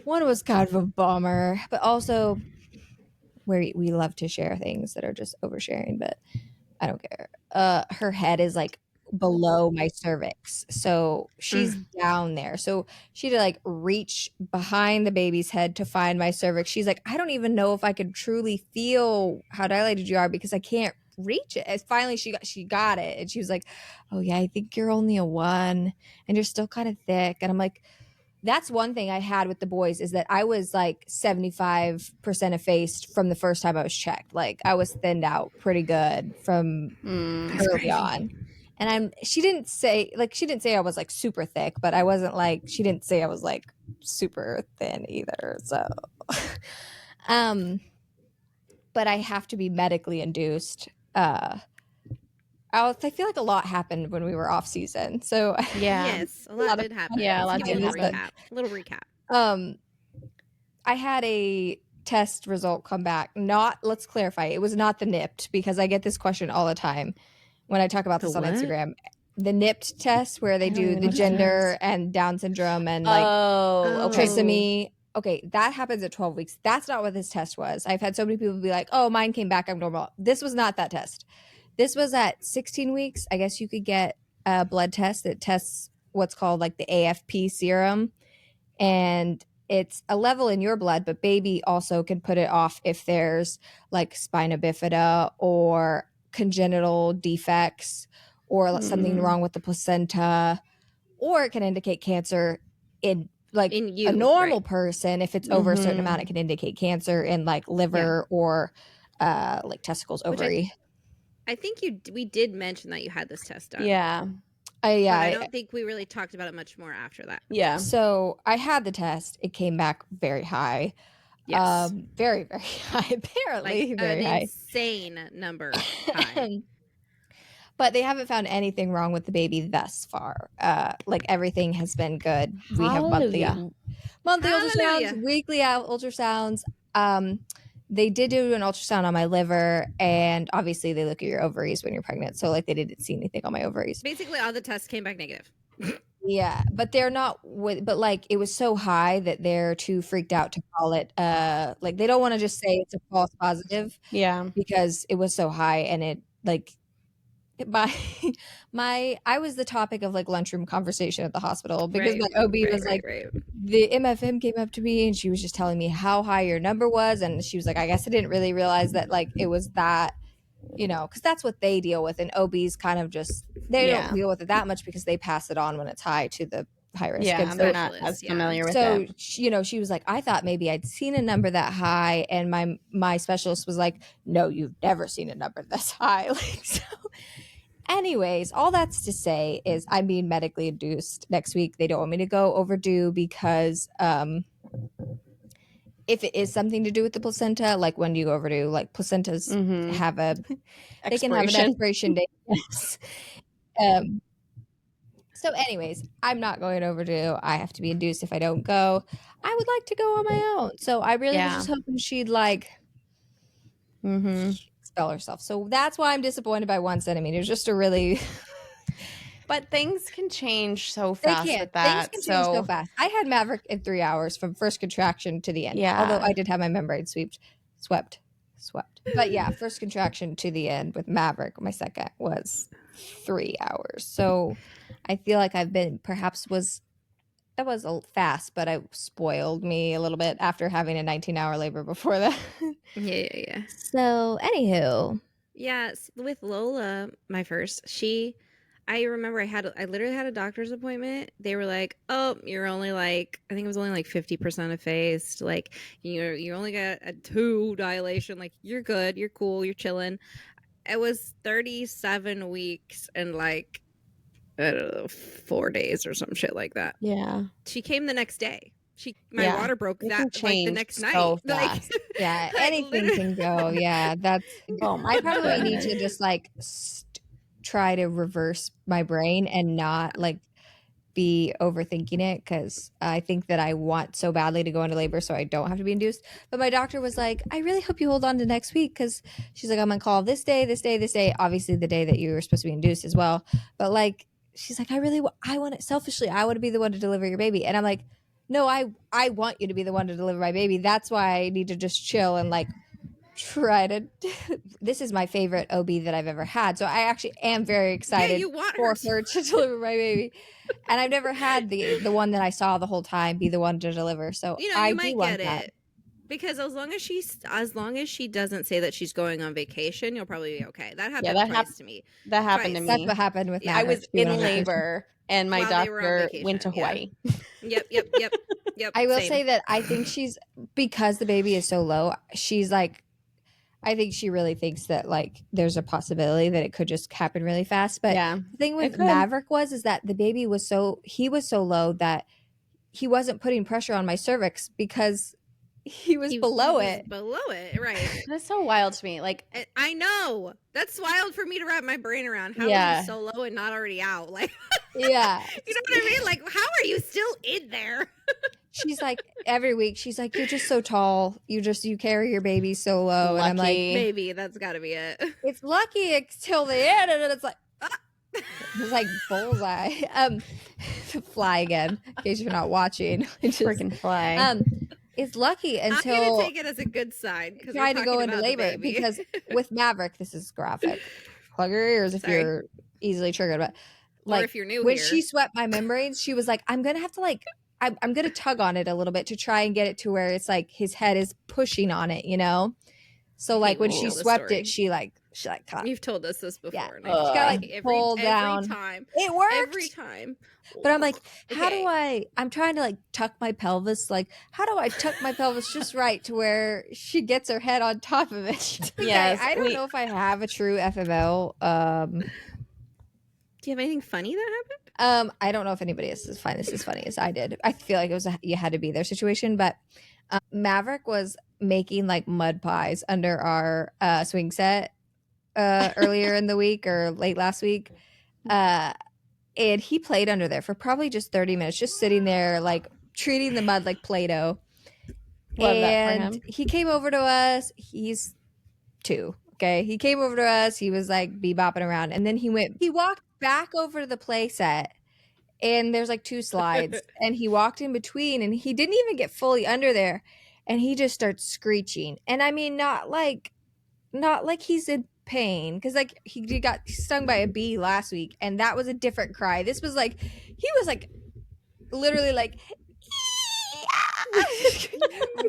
1 was kind of a bummer, but also we love to share things that are just oversharing, but I don't care. Her head is like below my cervix, so she's down there, so she had to like reach behind the baby's head to find my cervix. She's like, I don't even know if I could truly feel how dilated you are because I can't reach it. And finally she got it, and she was like, oh yeah, I think you're only a 1 and you're still kind of thick. And I'm like, that's one thing I had with the boys is that I was like 75% effaced from the first time I was checked. Like I was thinned out pretty good from early on. And she didn't say I was like super thick, but I wasn't like, she didn't say I was like super thin either. So, but I have to be medically induced. I feel like a lot happened when we were off season. So yes, a lot did happen. Yeah, a lot did happen. A little recap. I had a test result come back. Let's clarify, it was not the NIPT, because I get this question all the time when I talk about this on Instagram. The NIPT test where they do the gender and Down syndrome and like trisomy. Okay, that happens at 12 weeks. That's not what this test was. I've had so many people be like, oh, mine came back, I'm normal. This was not that test. This was at 16 weeks. I guess you could get a blood test that tests what's called like the AFP serum. And it's a level in your blood, but baby also can put it off if there's like spina bifida or congenital defects or something wrong with the placenta, or it can indicate cancer in you, a normal person. If it's over a certain amount, it can indicate cancer in like liver or like testicles, ovary. I think we did mention that you had this test done. Yeah. I don't think we really talked about it much more after that. Yeah. So I had the test. It came back very high. Yes. Very, very high. Apparently, like very an high. Insane number high. But they haven't found anything wrong with the baby thus far. Like everything has been good. We have monthly ultrasounds, weekly ultrasounds. They did do an ultrasound on my liver, and obviously they look at your ovaries when you're pregnant. So like they didn't see anything on my ovaries. Basically, all the tests came back negative. Yeah, but they're not. But like it was so high that they're too freaked out to call it. Like they don't want to just say it's a false positive. Yeah, because it was so high, and it like I was the topic of like lunchroom conversation at the hospital because my OB was like, the MFM came up to me and she was just telling me how high your number was, and she was like, I guess I didn't really realize that like it was that, you know, because that's what they deal with, and OBs kind of just they don't deal with it that much because they pass it on when it's high to the high risk. Yeah, so they're not as familiar with it. So, you know, she was like, I thought maybe I'd seen a number that high, and my specialist was like, no, you've never seen a number this high. Like, so anyways, all that's to say is I'm being medically induced next week. They don't want me to go overdue because if it is something to do with the placenta, like when do you go overdue? Like placentas have they can have an expiration date. Yes. So anyways, I'm not going overdue. I have to be induced if I don't go. I would like to go on my own. So I really was just hoping she'd like expel herself. So that's why I'm disappointed by 1 centimeter. Just a really But things can change so fast with that. Things can change so fast. I had Maverick in 3 hours from first contraction to the end. Yeah. Although I did have my membrane swept. But yeah, first contraction to the end with Maverick, my second, was 3 hours. So I feel like I've been that was fast, but it spoiled me a little bit after having a 19-hour labor before that. Yeah. So anywho. Yeah, with Lola, my first, I remember I literally had a doctor's appointment. They were like, oh, you're only like, I think it was only like 50% effaced. Like, you only got a 2 dilation. Like, you're good. You're cool. You're chilling. It was 37 weeks and like, I don't know, 4 days or some shit like that. Yeah. She came the next day. My water broke like the next night. So like, yeah, anything can go. Yeah, that's. I probably need to just like try to reverse my brain and not like be overthinking it, because I think that I want so badly to go into labor so I don't have to be induced. But my doctor was like, I really hope you hold on to next week, because she's like, I'm on call this day, obviously the day that you were supposed to be induced as well. But like, she's like, I want it selfishly. I want to be the one to deliver your baby. And I'm like, no, I want you to be the one to deliver my baby. That's why I need to just chill and like try to. This is my favorite OB that I've ever had. So I actually am very excited for her to deliver my baby. And I've never had the one that I saw the whole time be the one to deliver. So you might get it. Because as long as she doesn't say that she's going on vacation, you'll probably be okay. That happened twice to me. That happened to me. That's what happened with Maverick. I was in labor and my doctor went to Hawaii. Yep. I will say that I think because the baby is so low, she's like, I think she really thinks that like there's a possibility that it could just happen really fast. But the thing with Maverick is that the baby was so low that he wasn't putting pressure on my cervix because he was below it. Below it, right. That's so wild to me. Like, I know. That's wild for me to wrap my brain around. How is he so low and not already out? Like, yeah. You know what I mean? Like, how are you still in there? She's like, every week, she's like, you're just so tall. You carry your baby so low. Lucky. And I'm like, maybe that's got to be it. It's lucky until the end. And then it's like, it's like bullseye. Fly again, in case you're not watching. Freaking fly. It's lucky until I'm gonna take it as a good sign. Trying to go into labor because with Maverick, this is graphic. Plug your ears if you're easily triggered. But like, or if you're new when here. She swept my membranes, she was like, I'm gonna have to like, I'm gonna tug on it a little bit to try and get it to where it's like his head is pushing on it, you know. So like when she swept it, she caught. You've told us this before. Yeah. She got like pulled down. Every time. It worked. Every time. But I'm like, how do I'm trying to like tuck my pelvis. Like, how do I tuck my pelvis just right to where she gets her head on top of it? Yes. I don't know if I have a true FML. Do you have anything funny that happened? I don't know if anybody else is find this as funny as I did. I feel like it was you had to be there situation, but Maverick was making like mud pies under our swing set earlier in the week or late last week. And he played under there for probably just 30 minutes, just sitting there, like treating the mud like Play-Doh. Love that for him. He came over to us. He's 2. Okay. He came over to us. He was like bebopping around. And then he walked back over to the play set. And there's like 2 slides. And he walked in between and he didn't even get fully under there. And he just starts screeching. And I mean, not like he's in pain because like he got stung by a bee last week, and that was a different cry. This was like he was like literally like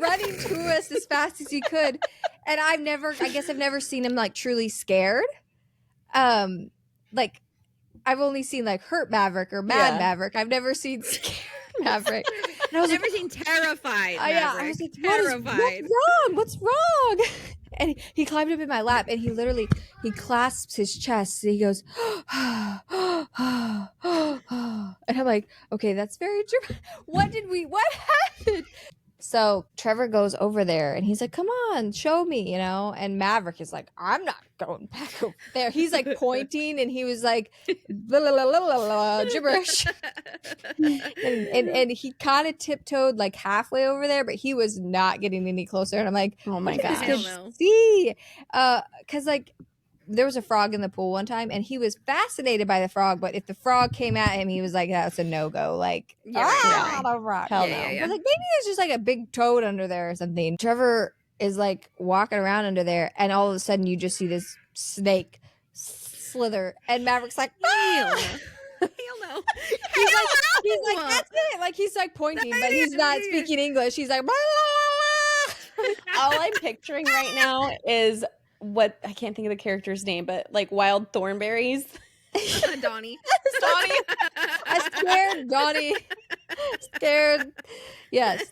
running to us as fast as he could, and I guess I've never seen him like truly scared. Like I've only seen like hurt Maverick or mad Maverick. I've never seen scared Maverick. And I was never seen terrified Maverick. Yeah, I was like, terrified. What's wrong? And he climbed up in my lap, and he clasps his chest, and he goes, and I'm like, okay, that's very true. What happened? So Trevor goes over there, and he's like, come on, show me, you know? And Maverick is like, I'm not going back over there. He's like pointing, and he was like, blah, blah, blah, blah, blah, gibberish. and he kind of tiptoed like halfway over there, but he was not getting any closer. And I'm like, oh my gosh. I don't know. See, because like there was a frog in the pool one time, and he was fascinated by the frog, but if the frog came at him, he was like, that's a no-go. Like, the frog. Hell no. I was like, maybe there's just like a big toad under there or something. Trevor is like walking around under there, and all of a sudden you just see this snake slither, and Maverick's like, Hell no. He's like, that's it. Like, he's like pointing, but he's not speaking English. He's like, blah, blah, blah. All I'm picturing right now is what I can't think of the character's name, but like wild thornberries. Donnie. I scared Donnie. Scared. Yes.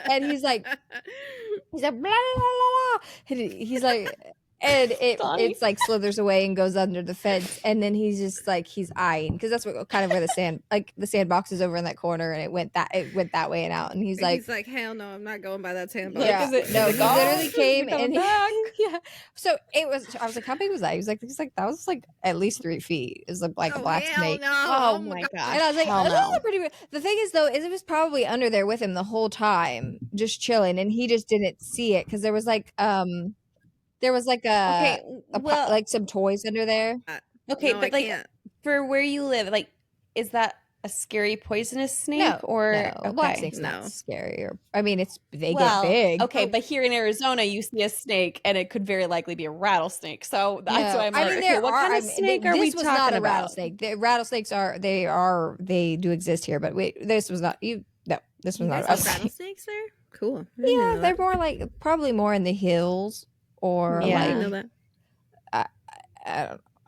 And he's like blah, blah, blah, blah. He's like, and it's like slithers away and goes under the fence, and then he's just like he's eyeing because that's what kind of where the sandbox is over in that corner, and it went that way and out, and he's like hell no, I'm not going by that sandbox. Yeah, he literally came and So I was like, how big was that? He was like that was like at least 3 feet. It was like a black snake. No. Oh my gosh. And I was like, that was pretty weird. The thing is though, it was probably under there with him the whole time, just chilling, and he just didn't see it because there was like like some toys under there. Okay, but like for where you live, like, is that a scary poisonous snake a black snake's not scary? They get big. Okay, but here in Arizona, you see a snake, and it could very likely be a rattlesnake. So that's why I'm like, okay, what kind of snake are we talking about? This was not a rattlesnake. The rattlesnakes they do exist here, but this was not. This was not a rattlesnake. Rattlesnakes there? Cool. Yeah, they're more like probably more in the hills. Or I didn't know that.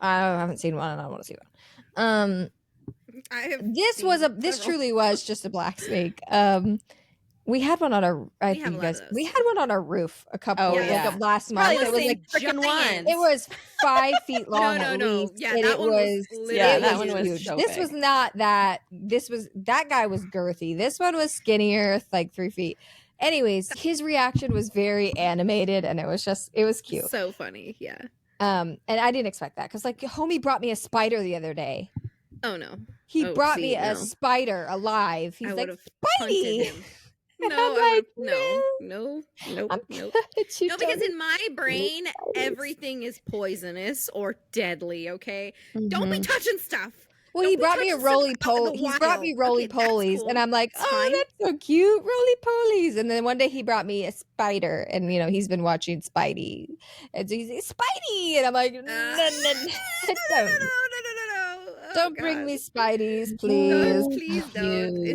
I haven't seen one, and I want to see one. This truly was just a black snake. We had one on our. We had one on our roof a couple last month. Probably it was like freaking one. It was 5 feet long. No. Yeah, that one was huge. So this was not that. That guy was girthy. This one was skinnier, like 3 feet. Anyways, his reaction was very animated, and it was cute. So funny, yeah. And I didn't expect that because like homie brought me a spider the other day. Oh no. He brought me a spider alive. He's like, Spidey. No, nope. No, because in my brain, everything is poisonous or deadly, okay? Mm-hmm. Don't be touching stuff. Well, he brought me a roly-poly. He brought me roly-polies, cool. And I'm like, that's so cute, roly-polies. And then one day he brought me a spider, and he's been watching Spidey, and so he's like, Spidey, and I'm like, no. Don't bring me Spideys, please. Please don't.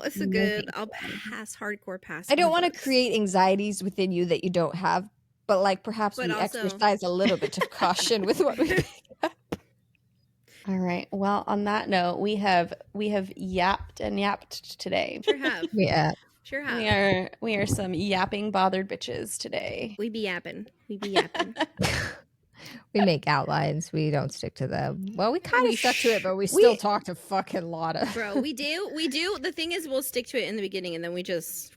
It's a good. I'll hardcore pass. I don't want to create anxieties within you that you don't have, but like perhaps we exercise a little bit of caution with what we pick up. All right. Well, on that note, we have yapped and yapped today. Sure have. Yeah. Sure have. We are some yapping bothered bitches today. We be yapping. We make outlines. We don't stick to them. Well, we kind of stuck to it, but we still talked a fucking lot of. Bro, we do. The thing is, we'll stick to it in the beginning, and then we just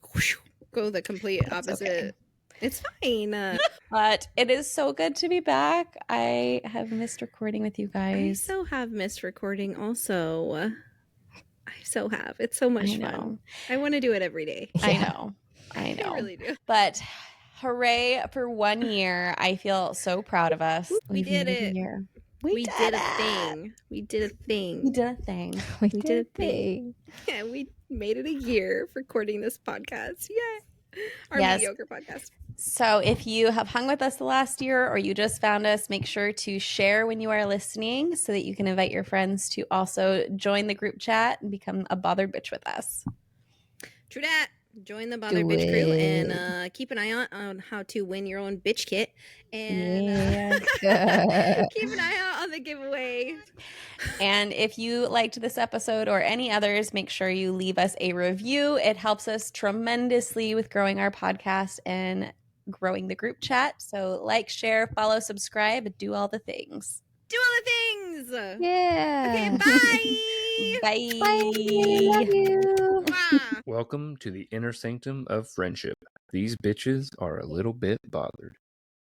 go the complete opposite. Okay. It's fine. But it is so good to be back. I have missed recording with you guys. I so have missed recording also. I so have. It's so much fun. I want to do it every day. I know. I really do. But hooray for 1 year. I feel so proud of us. We did it. We did a thing. Yeah, we made it a year recording this podcast. Yay. Our Mediocre podcast. So if you have hung with us the last year or you just found us, make sure to share when you are listening so that you can invite your friends to also join the group chat and become a bothered bitch with us. True that. Join the Bothered Bitch crew and keep an eye on how to win your own bitch kit. And keep an eye out on the giveaway. And if you liked this episode or any others, make sure you leave us a review. It helps us tremendously with growing our podcast and growing the group chat. So like, share, follow, subscribe, do all the things. Do all the things. Yeah. Okay, bye. Bye. Bye. Love you. Welcome to the inner sanctum of friendship. These bitches are a little bit bothered.